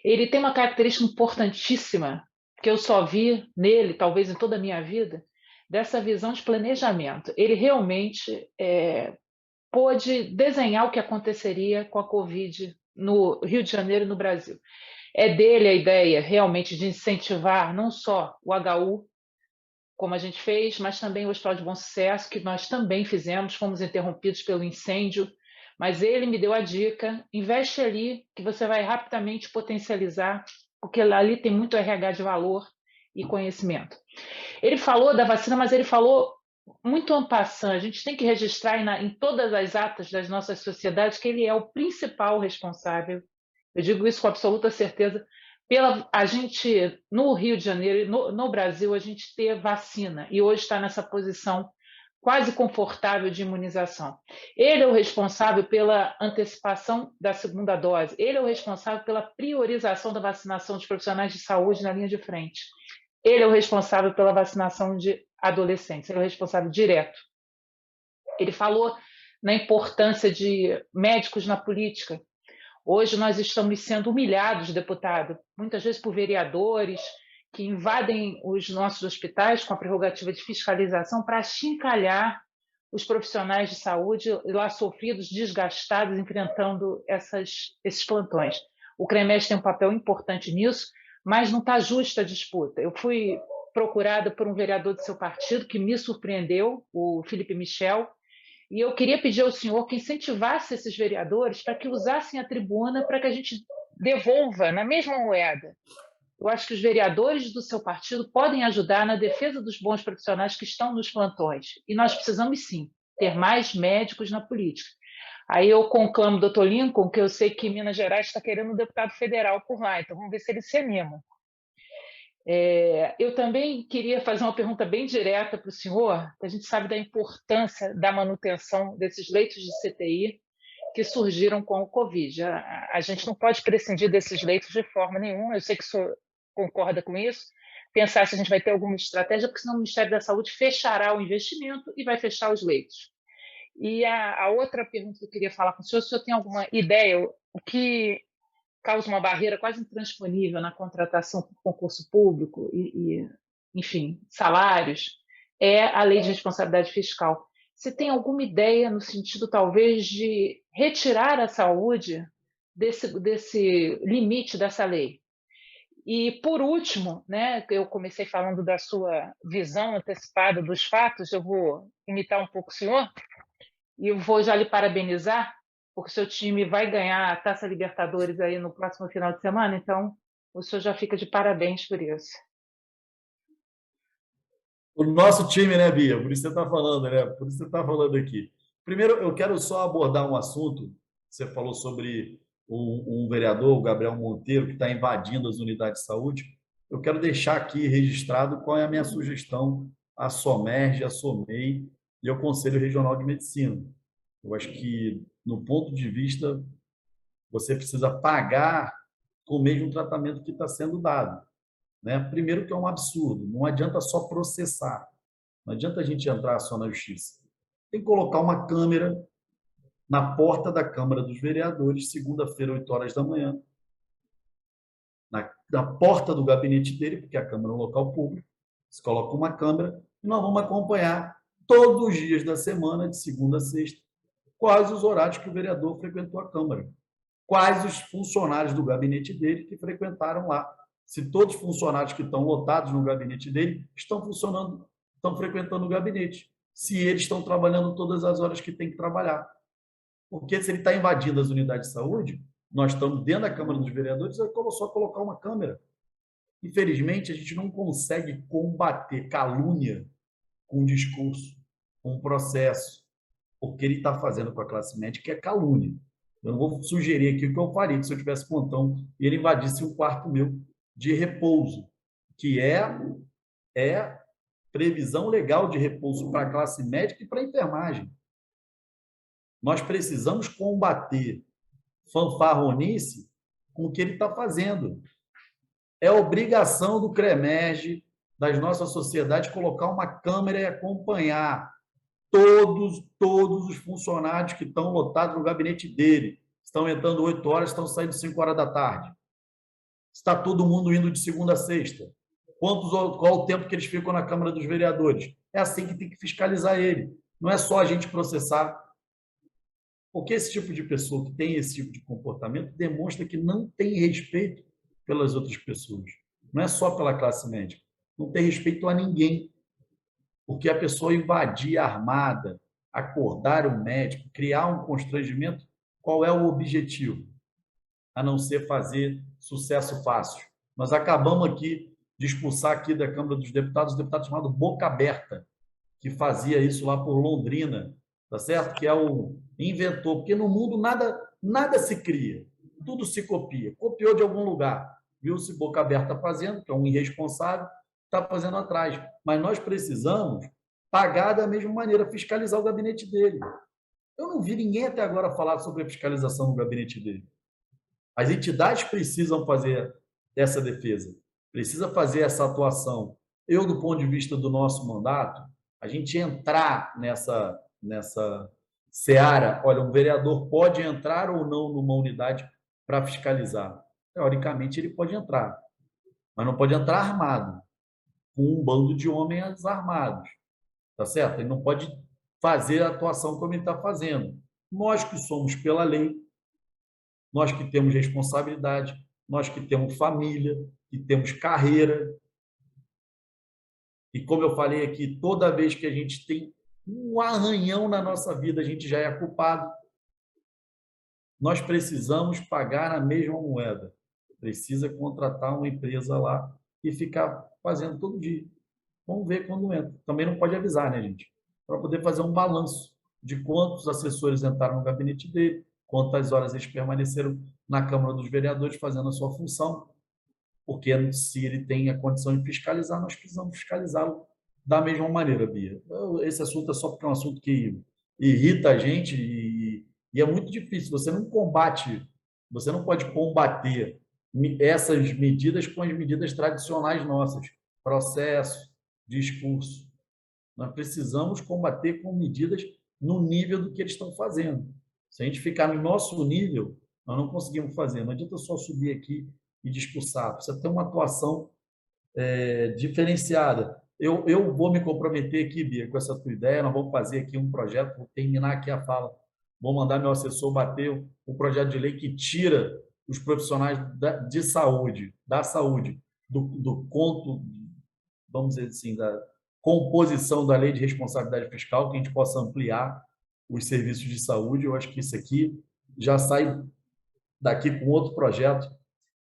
Ele tem uma característica importantíssima, que eu só vi nele, talvez em toda a minha vida, dessa visão de planejamento. Ele realmente pôde desenhar o que aconteceria com a Covid no Rio de Janeiro e no Brasil. É dele a ideia realmente de incentivar não só o HU, como a gente fez, mas também o Hospital de Bom Sucesso, que nós também fizemos, fomos interrompidos pelo incêndio, mas ele me deu a dica, investe ali, que você vai rapidamente potencializar, porque ali tem muito RH de valor e conhecimento. Ele falou da vacina, mas ele falou muito en passant. A gente tem que registrar em todas as atas das nossas sociedades que ele é o principal responsável, eu digo isso com absoluta certeza, pela a gente, no Rio de Janeiro, no Brasil, a gente ter vacina, e hoje está nessa posição quase confortável de imunização. Ele é o responsável pela antecipação da segunda dose, ele é o responsável pela priorização da vacinação dos profissionais de saúde na linha de frente, ele é o responsável pela vacinação de adolescentes, ele é o responsável direto. Ele falou na importância de médicos na política. Hoje nós estamos sendo humilhados, deputado, muitas vezes por vereadores que invadem os nossos hospitais com a prerrogativa de fiscalização para achincalhar os profissionais de saúde lá sofridos, desgastados, enfrentando esses plantões. O CREMES tem um papel importante nisso, mas não está justa a disputa. Eu fui procurada por um vereador do seu partido que me surpreendeu, o Felipe Michel, e eu queria pedir ao senhor que incentivasse esses vereadores para que usassem a tribuna para que a gente devolva na mesma moeda. Eu acho que os vereadores do seu partido podem ajudar na defesa dos bons profissionais que estão nos plantões. E nós precisamos, sim, ter mais médicos na política. Aí eu conclamo o doutor Lincoln, que eu sei que Minas Gerais está querendo um deputado federal por lá, então vamos ver se ele se anima. Eu também queria fazer uma pergunta bem direta para o senhor, que a gente sabe da importância da manutenção desses leitos de CTI que surgiram com o Covid. A gente não pode prescindir desses leitos de forma nenhuma, eu sei que o senhor concorda com isso, pensar se a gente vai ter alguma estratégia, porque senão o Ministério da Saúde fechará o investimento e vai fechar os leitos. E a outra pergunta que eu queria falar com o senhor tem alguma ideia, o que causa uma barreira quase intransponível na contratação por concurso público enfim, salários, é a lei de responsabilidade fiscal. Você tem alguma ideia no sentido, talvez, de retirar a saúde desse limite dessa lei? E, por último, né, eu comecei falando da sua visão antecipada dos fatos, eu vou imitar um pouco o senhor, e eu vou já lhe parabenizar, porque o seu time vai ganhar a Taça Libertadores aí no próximo final de semana, então o senhor já fica de parabéns por isso. O nosso time, né, Bia? Por isso você está falando, né? Por isso você está falando aqui. Primeiro, eu quero só abordar um assunto. Você falou sobre um vereador, o Gabriel Monteiro, que está invadindo as unidades de saúde. Eu quero deixar aqui registrado qual é a minha sugestão à SOMERG, à SOMEI e ao Conselho Regional de Medicina. Eu acho que, no ponto de vista, você precisa pagar com o mesmo tratamento que está sendo dado. Né? Primeiro que é um absurdo, não adianta só processar, não adianta a gente entrar só na justiça. Tem que colocar uma câmera na porta da Câmara dos Vereadores, segunda-feira, 8 horas da manhã, na porta do gabinete dele, porque a Câmara é um local público, se coloca uma câmera e nós vamos acompanhar todos os dias da semana, de segunda a sexta, quais os horários que o vereador frequentou a Câmara, quais os funcionários do gabinete dele que frequentaram lá. Se todos os funcionários que estão lotados no gabinete dele estão funcionando, estão frequentando o gabinete, se eles estão trabalhando todas as horas que tem que trabalhar. Porque se ele está invadindo as unidades de saúde, nós estamos dentro da Câmara dos Vereadores, é só colocar uma câmera. Infelizmente, a gente não consegue combater calúnia com discurso, com processo, porque ele está fazendo com a classe médica é calúnia. Eu não vou sugerir aqui o que eu faria se eu tivesse plantão e ele invadisse um quarto meu de repouso, que é previsão legal de repouso para a classe médica e para a enfermagem. Nós precisamos combater fanfarronice com o que ele está fazendo. É obrigação do CREMERG, das nossas sociedades, colocar uma câmera e acompanhar todos os funcionários que estão lotados no gabinete dele. Estão entrando 8 horas, estão saindo 5 horas da tarde. Está todo mundo indo de segunda a sexta. Qual o tempo que eles ficam na Câmara dos Vereadores? É assim que tem que fiscalizar ele. Não é só a gente processar. Porque esse tipo de pessoa que tem esse tipo de comportamento demonstra que não tem respeito pelas outras pessoas. Não é só pela classe médica. Não tem respeito a ninguém. Porque a pessoa invadir armada, acordar o médico, criar um constrangimento, qual é o objetivo? A não ser fazer sucesso fácil. Nós acabamos aqui de expulsar aqui da Câmara dos Deputados um deputado chamado Boca Aberta, que fazia isso lá por Londrina, tá certo? Que é o inventor, porque no mundo nada se cria, tudo se copia. Copiou de algum lugar, viu-se Boca Aberta fazendo, que é um irresponsável, está fazendo atrás. Mas nós precisamos pagar da mesma maneira, fiscalizar o gabinete dele. Eu não vi ninguém até agora falar sobre a fiscalização do gabinete dele. As entidades precisam fazer essa defesa, precisa fazer essa atuação. Eu, do ponto de vista do nosso mandato, a gente entrar nessa seara, olha, um vereador pode entrar ou não numa unidade para fiscalizar. Teoricamente, ele pode entrar, mas não pode entrar armado, com um bando de homens armados, tá certo? Ele não pode fazer a atuação como ele está fazendo. Nós que somos pela lei, nós que temos responsabilidade, nós que temos família, que temos carreira. E como eu falei aqui, toda vez que a gente tem um arranhão na nossa vida, a gente já é culpado. Nós precisamos pagar a mesma moeda. Precisa contratar uma empresa lá e ficar fazendo todo dia. Vamos ver quando entra. Também não pode avisar, né, gente? Para poder fazer um balanço de quantos assessores entraram no gabinete dele, quantas horas eles permaneceram na Câmara dos Vereadores fazendo a sua função, porque se ele tem a condição de fiscalizar, nós precisamos fiscalizá-lo da mesma maneira, Bia. Esse assunto é só porque é um assunto que irrita a gente e é muito difícil. Você não combate, você não pode combater essas medidas com as medidas tradicionais nossas, processo, discurso. Nós precisamos combater com medidas no nível do que eles estão fazendo. Se a gente ficar no nosso nível, nós não conseguimos fazer. Não adianta só subir aqui e discursar. Precisa ter uma atuação diferenciada. Eu vou me comprometer aqui, Bia, com essa tua ideia. Nós vamos fazer aqui um projeto, vou terminar aqui a fala. Vou mandar meu assessor bater um projeto de lei que tira os profissionais de saúde, do conto, vamos dizer assim, da composição da lei de responsabilidade fiscal, que a gente possa ampliar os serviços de saúde. Eu acho que isso aqui já sai daqui com outro projeto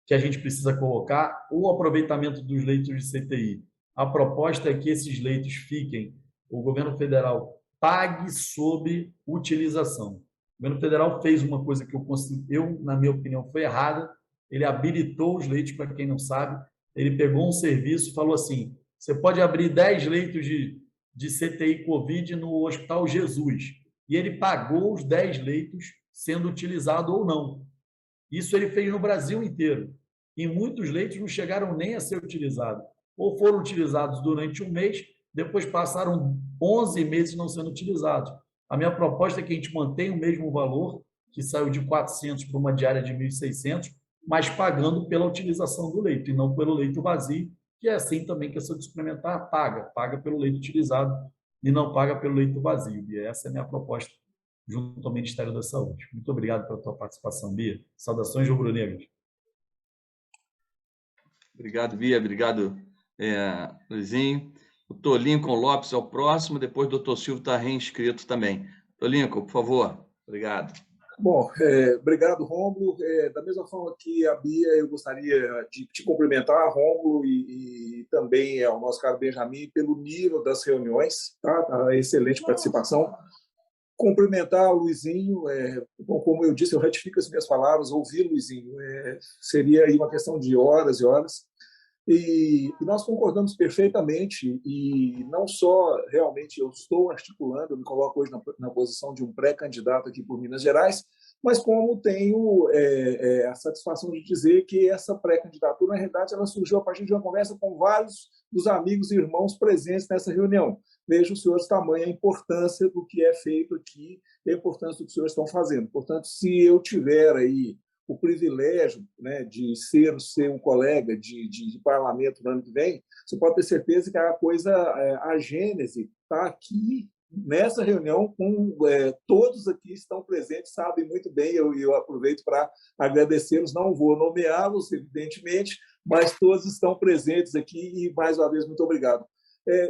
que a gente precisa colocar, o aproveitamento dos leitos de CTI. A proposta é que esses leitos fiquem, o governo federal pague sob utilização. O governo federal fez uma coisa que na minha opinião, foi errada. Ele habilitou os leitos, para quem não sabe. Ele pegou um serviço e falou assim, você pode abrir 10 leitos de CTI Covid no Hospital Jesus. E ele pagou os 10 leitos sendo utilizado ou não. Isso ele fez no Brasil inteiro. E muitos leitos não chegaram nem a ser utilizados. Ou foram utilizados durante um mês, depois passaram 11 meses não sendo utilizados. A minha proposta é que a gente mantenha o mesmo valor, que saiu de 400 para uma diária de 1.600, mas pagando pela utilização do leito, e não pelo leito vazio, que é assim também que a saúde suplementar paga pelo leito utilizado e não paga pelo leito vazio. E essa é a minha proposta junto ao Ministério da Saúde. Muito obrigado pela tua participação, Bia. Saudações rubro-negras. Obrigado, Bia. Obrigado, Luizinho. O Dr. Lincoln Lopes é o próximo, depois o Dr. Silvio está reinscrito também. Dr. Lincoln, por favor. Obrigado. Bom, obrigado, Rômulo. Da mesma forma que a Bia, eu gostaria de te cumprimentar, Rômulo, e também ao nosso caro Benjamin, pelo nível das reuniões, tá? A excelente participação. Cumprimentar o Luizinho, como eu disse, eu retifico as minhas palavras, ouvir o Luizinho seria aí uma questão de horas e horas. E nós concordamos perfeitamente, e não só realmente eu estou articulando, eu me coloco hoje na posição de um pré-candidato aqui por Minas Gerais, mas como tenho a satisfação de dizer que essa pré-candidatura, na realidade, ela surgiu a partir de uma conversa com vários dos amigos e irmãos presentes nessa reunião. Vejam, senhores, tamanha a importância do que é feito aqui e a importância do que os senhores estão fazendo. Portanto, se eu tiver aí o privilégio, né, de ser um colega de parlamento no ano que vem, você pode ter certeza que a gênese está aqui nessa reunião, com todos aqui estão presentes, sabem muito bem, eu aproveito para agradecê-los, não vou nomeá-los, evidentemente, mas todos estão presentes aqui e, mais uma vez, muito obrigado.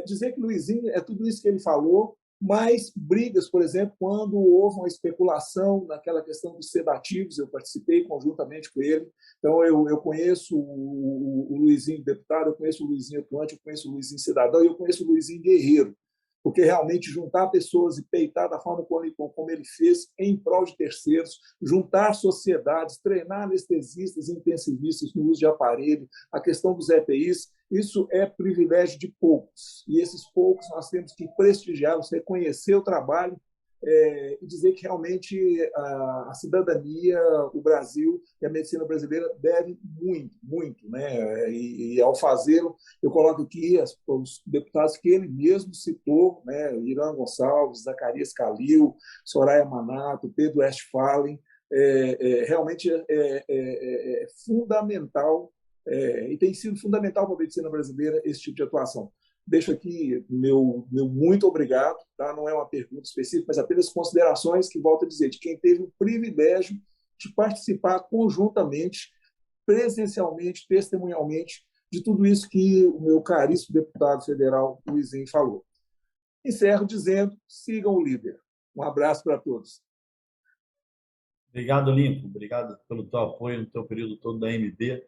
Dizer que Luizinho é tudo isso que ele falou, mais brigas, por exemplo, quando houve uma especulação naquela questão dos sedativos, eu participei conjuntamente com ele, então eu conheço o Luizinho deputado, eu conheço o Luizinho atuante, eu conheço o Luizinho cidadão e eu conheço o Luizinho guerreiro, porque realmente juntar pessoas e peitar da forma como ele fez em prol de terceiros, juntar sociedades, treinar anestesistas e intensivistas no uso de aparelho, a questão dos EPIs, isso é privilégio de poucos. E esses poucos nós temos que prestigiá-los, reconhecer o trabalho e dizer que realmente a cidadania, o Brasil e a medicina brasileira devem muito, muito, né? E ao fazê-lo, eu coloco aqui os deputados que ele mesmo citou, né? Irã Gonçalves, Zacarias Calil, Soraya Manato, Pedro Westphalen, realmente é fundamental, e tem sido fundamental para a medicina brasileira esse tipo de atuação. Deixo aqui meu muito obrigado, tá? Não é uma pergunta específica, mas apenas considerações que, volto a dizer, de quem teve o privilégio de participar conjuntamente presencialmente, testemunhalmente, de tudo isso que o meu caríssimo deputado federal Luizinho falou. Encerro dizendo, sigam o líder. Um abraço para todos. Obrigado, Lincoln. Obrigado pelo teu apoio no teu período todo da MB.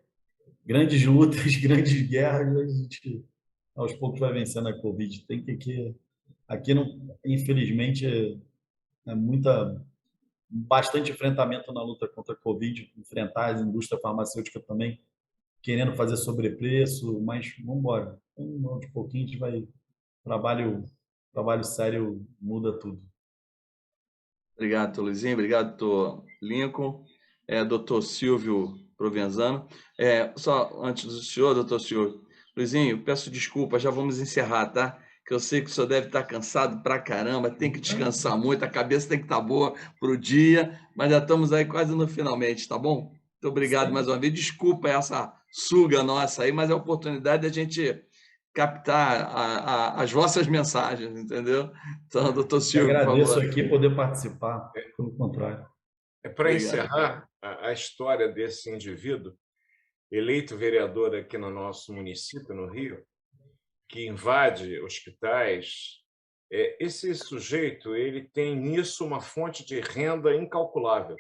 Grandes lutas, grandes guerras, a gente aos poucos vai vencendo a Covid. Tem que aqui não, infelizmente, bastante enfrentamento na luta contra a Covid, enfrentar a indústria farmacêutica também, querendo fazer sobrepreço, mas vamos embora. Então, de pouquinho a gente vai... Trabalho sério muda tudo. Obrigado, doutor Luizinho. Obrigado, doutor Lincoln. Doutor Silvio Provenzano. Só antes do senhor, doutor Silvio, Luizinho, peço desculpa, já vamos encerrar, tá? Que eu sei que o senhor deve estar cansado pra caramba, tem que descansar muito, a cabeça tem que estar boa para o dia, mas já estamos aí quase no finalmente, tá bom? Muito obrigado mais uma vez. Desculpa essa suga nossa aí, mas é a oportunidade de a gente captar as vossas mensagens, entendeu? Então, doutor Silvio, eu agradeço por favor. Aqui poder participar, pelo contrário. Para encerrar a história desse indivíduo, eleito vereador aqui no nosso município, no Rio, que invade hospitais, esse sujeito ele tem nisso uma fonte de renda incalculável.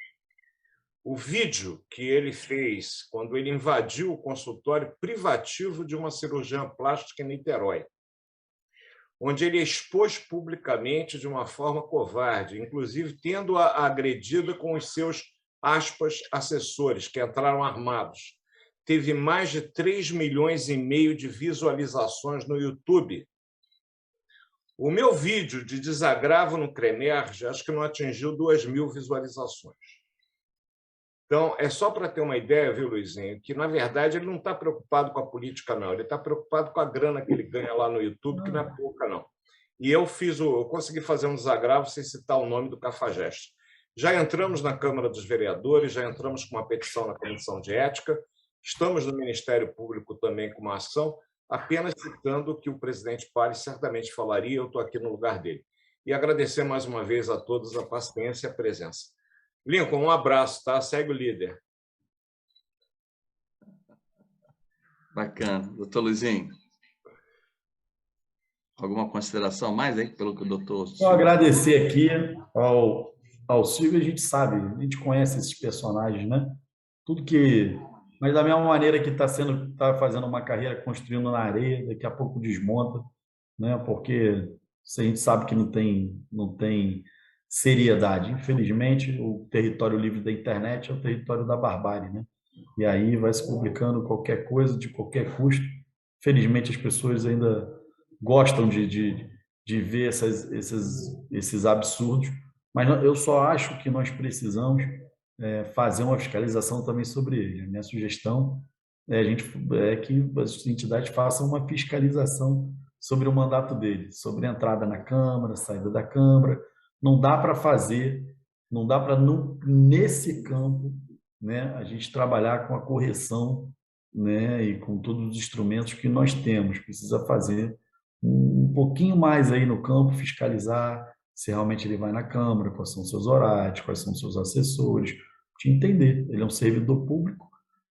O vídeo que ele fez quando ele invadiu o consultório privativo de uma cirurgiã plástica em Niterói, onde ele expôs publicamente de uma forma covarde, inclusive tendo-a agredida com os seus, aspas, assessores, que entraram armados. Teve mais de 3,5 milhões de visualizações no YouTube. O meu vídeo de desagravo no CREMERGE, acho que não atingiu 2.000 visualizações. Então, é só para ter uma ideia, viu, Luizinho, que, na verdade, ele não está preocupado com a política, não. Ele está preocupado com a grana que ele ganha lá no YouTube, que não é pouca, não. E eu consegui fazer um desagravo sem citar o nome do cafajeste. Já entramos na Câmara dos Vereadores, já entramos com uma petição na Comissão de Ética, estamos no Ministério Público também com uma ação, apenas citando o que o presidente Palles certamente falaria, eu estou aqui no lugar dele. E agradecer mais uma vez a todos a paciência e a presença. Lincoln, um abraço, tá? Segue o líder. Bacana. Doutor Luizinho, alguma consideração mais aí pelo que o doutor... Só agradecer aqui ao Silvio, a gente sabe, a gente conhece esses personagens, né? Tudo que... Mas da mesma maneira que está fazendo uma carreira construindo na areia, daqui a pouco desmonta, né? Porque a gente sabe que não tem seriedade. Infelizmente, o território livre da internet é o território da barbárie, né? E aí vai se publicando qualquer coisa, de qualquer custo. Felizmente, as pessoas ainda gostam de ver esses absurdos, mas eu só acho que nós precisamos fazer uma fiscalização também sobre ele. A minha sugestão é que as entidades façam uma fiscalização sobre o mandato dele, sobre a entrada na Câmara, saída da Câmara. Não dá para nesse campo, né, a gente trabalhar com a correção, né, e com todos os instrumentos que nós temos. Precisa fazer um pouquinho mais aí no campo, fiscalizar se realmente ele vai na Câmara, quais são os seus horários, quais são os seus assessores, de entender. Ele é um servidor público,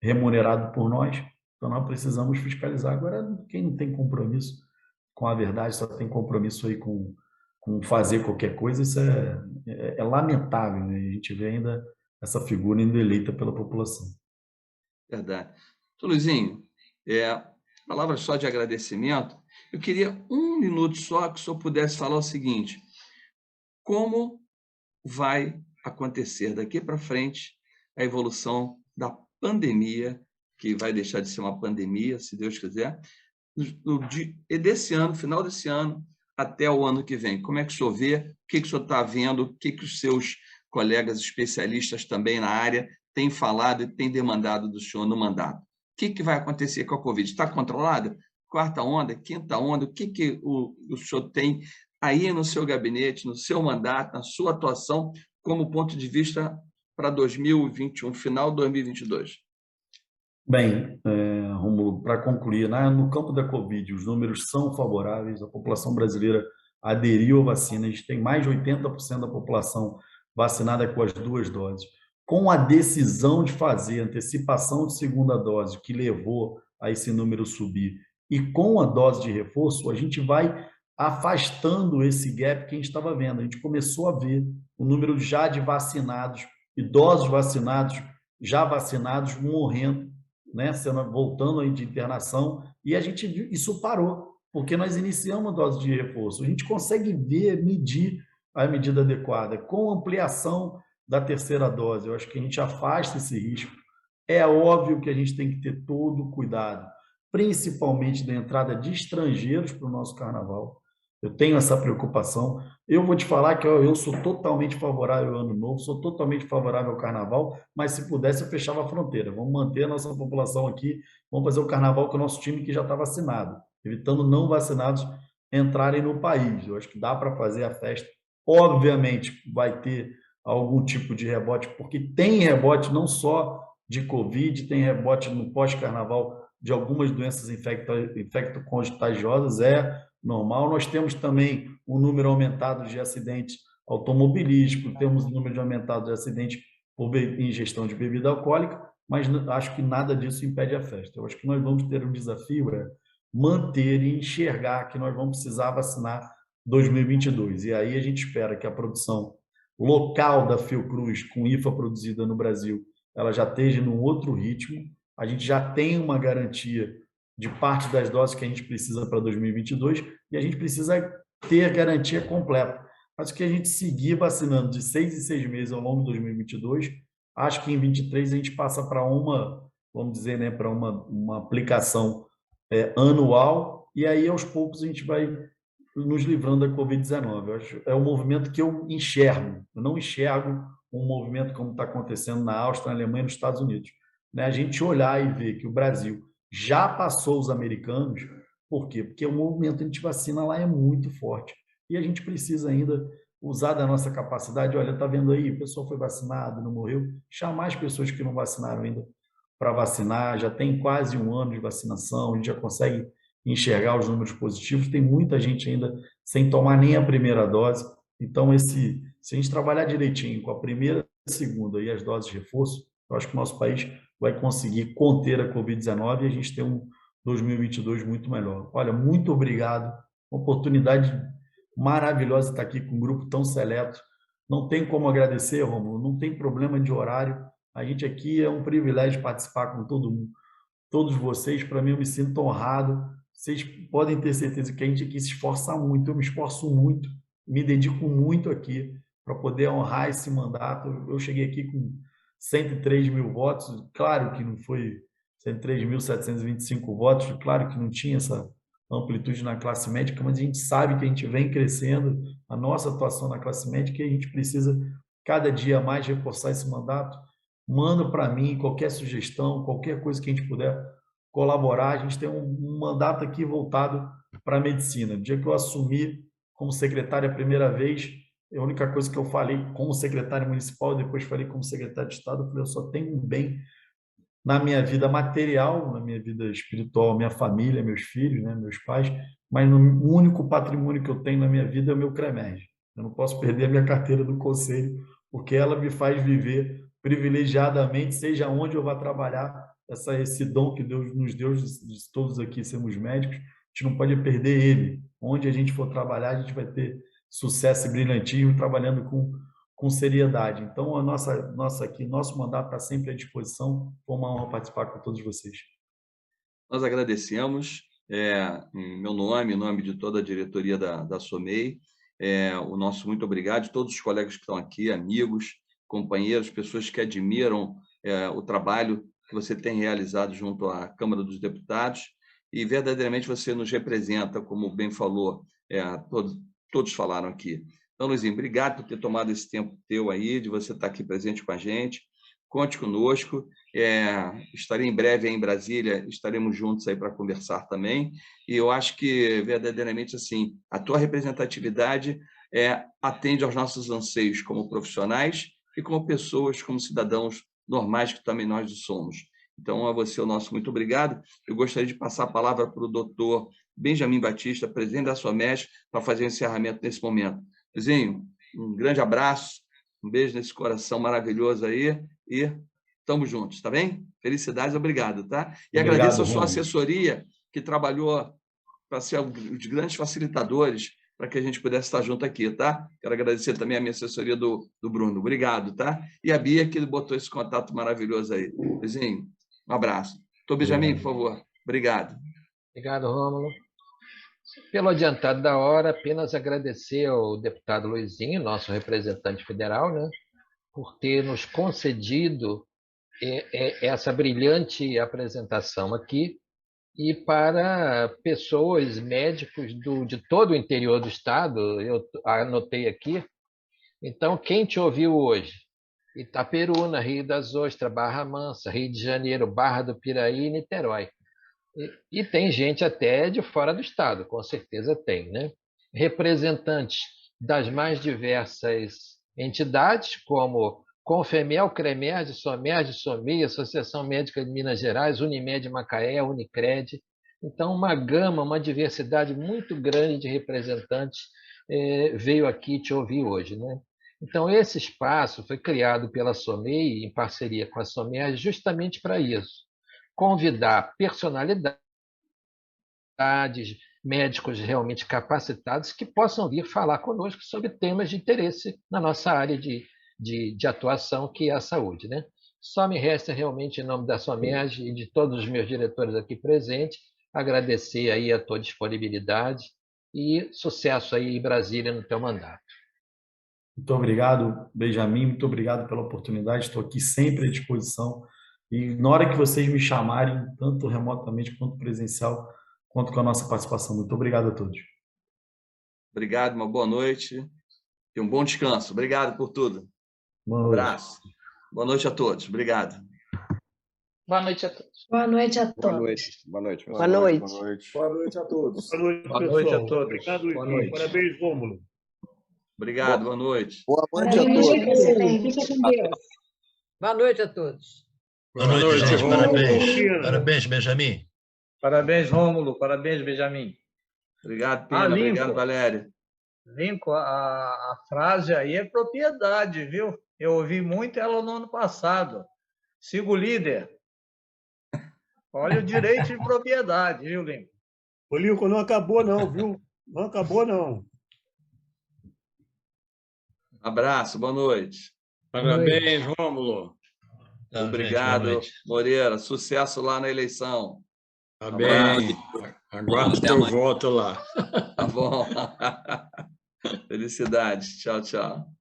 remunerado por nós, então nós precisamos fiscalizar. Agora, quem não tem compromisso com a verdade, só tem compromisso aí com fazer qualquer coisa, isso é lamentável, né? A gente vê ainda essa figura ainda eleita pela população. Verdade. Então, Luizinho, palavras só de agradecimento. Eu queria 1 minuto só que o senhor pudesse falar o seguinte: como vai acontecer daqui para frente a evolução da pandemia, que vai deixar de ser uma pandemia, se Deus quiser, desse ano, final desse ano, até o ano que vem? Como é que o senhor vê? O que o senhor está vendo? O que os seus colegas especialistas também na área têm falado e têm demandado do senhor no mandato? O que vai acontecer com a Covid? Está controlada? 4ª onda? 5ª onda? O que o senhor tem aí no seu gabinete, no seu mandato, na sua atuação, como ponto de vista para 2021, final de 2022? Bem, Rômulo, para concluir, no campo da Covid, os números são favoráveis, a população brasileira aderiu à vacina, a gente tem mais de 80% da população vacinada com as 2 doses. com a decisão de fazer antecipação de segunda dose, que levou a esse número subir, e com a dose de reforço, a gente vai afastando esse gap que a gente estava vendo. A gente começou a ver o número já de vacinados, idosos vacinados, já vacinados, morrendo, né? Voltando aí de internação, e isso parou, porque nós iniciamos a dose de reforço. A gente consegue medir a medida adequada, com ampliação da terceira dose. Eu acho que a gente afasta esse risco. É óbvio que a gente tem que ter todo o cuidado, principalmente da entrada de estrangeiros para o nosso carnaval. Eu tenho essa preocupação. Eu vou te falar que eu sou totalmente favorável ao Ano Novo, sou totalmente favorável ao carnaval, mas se pudesse eu fechava a fronteira. Vamos manter a nossa população aqui, vamos fazer o carnaval com o nosso time que já está vacinado, evitando não vacinados entrarem no país. Eu acho que dá para fazer a festa. Obviamente vai ter algum tipo de rebote, porque tem rebote não só de Covid, tem rebote no pós-carnaval de algumas doenças infecto-contagiosas, é normal. Nós temos também um número aumentado de acidentes automobilísticos, temos um número aumentado de acidentes por ingestão de bebida alcoólica, mas acho que nada disso impede a festa. Eu acho que nós vamos ter um desafio, manter e enxergar que nós vamos precisar vacinar 2022. E aí a gente espera que a produção local da Fiocruz, com IFA produzida no Brasil, ela já esteja num outro ritmo. A gente já tem uma garantia de parte das doses que a gente precisa para 2022 e a gente precisa ter a garantia completa. Mas que a gente seguir vacinando de 6 em 6 meses ao longo de 2022, acho que em 2023 a gente passa para vamos dizer, né, para uma aplicação anual, e aí aos poucos a gente vai nos livrando da Covid-19. Eu acho, é um movimento que eu enxergo. Eu não enxergo um movimento como está acontecendo na Áustria, na Alemanha e nos Estados Unidos. Né? A gente olhar e ver que o Brasil já passou os americanos, por quê? Porque o movimento antivacina lá é muito forte. E a gente precisa ainda usar da nossa capacidade. Olha, está vendo aí, o pessoal foi vacinado, não morreu. Chamar as pessoas que não vacinaram ainda para vacinar. Já tem quase 1 ano de vacinação, a gente já consegue enxergar os números positivos. Tem muita gente ainda sem tomar nem a primeira dose. Então, se a gente trabalhar direitinho com a primeira, a segunda e as doses de reforço, eu acho que o nosso país vai conseguir conter a Covid-19 e a gente ter um 2022 muito melhor. Olha, muito obrigado. Uma oportunidade maravilhosa estar aqui com um grupo tão seleto. Não tem como agradecer, Romulo, não tem problema de horário. A gente aqui é um privilégio participar com todo mundo, todos vocês. Para mim, eu me sinto honrado. Vocês podem ter certeza que a gente aqui se esforça muito, eu me esforço muito, me dedico muito aqui para poder honrar esse mandato. Eu cheguei aqui com 103 mil votos, claro que não foi 103.725 votos, claro que não tinha essa amplitude na classe médica, mas a gente sabe que a gente vem crescendo, a nossa atuação na classe médica, e a gente precisa cada dia mais reforçar esse mandato. Manda para mim qualquer sugestão, qualquer coisa que a gente puder colaborar. A gente tem um mandato aqui voltado para a medicina. No dia que eu assumi como secretário a primeira vez, a única coisa que eu falei como secretário municipal, depois falei como secretário de Estado, eu falei, eu só tenho um bem na minha vida material, na minha vida espiritual, minha família, meus filhos, né, meus pais, mas o único patrimônio que eu tenho na minha vida é o meu CREMERG. Eu não posso perder a minha carteira do conselho, porque ela me faz viver privilegiadamente, seja onde eu vá trabalhar, esse dom que Deus nos deu, de todos aqui sermos médicos, a gente não pode perder ele. Onde a gente for trabalhar, a gente vai ter sucesso e brilhantismo trabalhando com seriedade. Então, nosso mandato está sempre à disposição. Foi uma honra participar com todos vocês. Nós agradecemos, em meu nome, em nome de toda a diretoria da SOMEI, o nosso muito obrigado, todos os colegas que estão aqui, amigos, companheiros, pessoas que admiram o trabalho que você tem realizado junto à Câmara dos Deputados, e verdadeiramente você nos representa, como bem falou, todos falaram aqui. Então, Luizinho, obrigado por ter tomado esse tempo teu aí, de você estar aqui presente com a gente. Conte conosco. Estarei em breve aí em Brasília, estaremos juntos aí para conversar também. E eu acho que, verdadeiramente, assim, a tua representatividade atende aos nossos anseios como profissionais e como pessoas, como cidadãos normais que também nós somos. Então, a você o nosso muito obrigado. Eu gostaria de passar a palavra para o doutor Benjamin Batista, presidente da SOMES, para fazer o encerramento nesse momento. Luizinho, um grande abraço, um beijo nesse coração maravilhoso aí, e estamos juntos, tá bem? Felicidades, obrigado, tá? E Obrigado, agradeço a sua Rômulo. assessoria, que trabalhou para ser um dos grandes facilitadores para que a gente pudesse estar junto aqui, tá? Quero agradecer também a minha assessoria do Bruno. Obrigado, tá? E a Bia, que botou esse contato maravilhoso aí. Luizinho, um abraço. Doutor Benjamin, por favor. Obrigado. Obrigado, Rômulo. Pelo adiantado da hora, apenas agradecer ao deputado Luizinho, nosso representante federal, né, por ter nos concedido essa brilhante apresentação aqui, e para pessoas, médicos de todo o interior do estado, eu anotei aqui. Então, quem te ouviu hoje? Itaperuna, Rio das Ostras, Barra Mansa, Rio de Janeiro, Barra do Piraí e Niterói. E tem gente até de fora do estado, com certeza tem, né? Representantes das mais diversas entidades, como Confemel, Cremerge, Somerge, SOMI, Associação Médica de Minas Gerais, Unimed Macaé, Unicred. Então, uma gama, uma diversidade muito grande de representantes veio aqui te ouvir hoje, né? Então, esse espaço foi criado pela SOMEI, em parceria com a Somerge, justamente para isso. Convidar personalidades, médicos realmente capacitados que possam vir falar conosco sobre temas de interesse na nossa área de atuação, que é a saúde, né? Só me resta realmente, em nome da Somerge e de todos os meus diretores aqui presentes, agradecer aí a tua disponibilidade e sucesso aí em Brasília no teu mandato. Muito obrigado, Benjamin, muito obrigado pela oportunidade, estou aqui sempre à disposição, e na hora que vocês me chamarem, tanto remotamente quanto presencial, conto com a nossa participação. Muito obrigado a todos. Obrigado, uma boa noite e um bom descanso. Obrigado por tudo. Um abraço. Boa noite a todos. Obrigado. Boa noite a todos. Boa noite a todos. Boa noite. Boa noite. Boa noite. Boa noite a todos. Boa noite, Boa pessoal. noite a todos. Obrigado, Boa Luizinho. noite. Parabéns, Rômulo. Obrigado, boa noite. Boa noite a Parabéns, todos. excelente. Fica com Deus. Boa noite a todos. Boa noite, gente. Rômulo. Parabéns. Parabéns, Benjamin. Parabéns, Rômulo. Parabéns, Benjamin. Obrigado, Pina. Obrigado, Valério. Lincoln, a frase aí é propriedade, viu? Eu ouvi muito ela no ano passado. Siga o líder. Olha o direito de propriedade, viu, Lincoln? Ô, Lincoln, não acabou não, viu? Não acabou não. Abraço, boa noite. Parabéns, Rômulo. Tá, Obrigado, gente, boa noite. Moreira. Sucesso lá na eleição. Parabéns. Aguardo o teu voto lá. Tá bom. Felicidades. Tchau, tchau.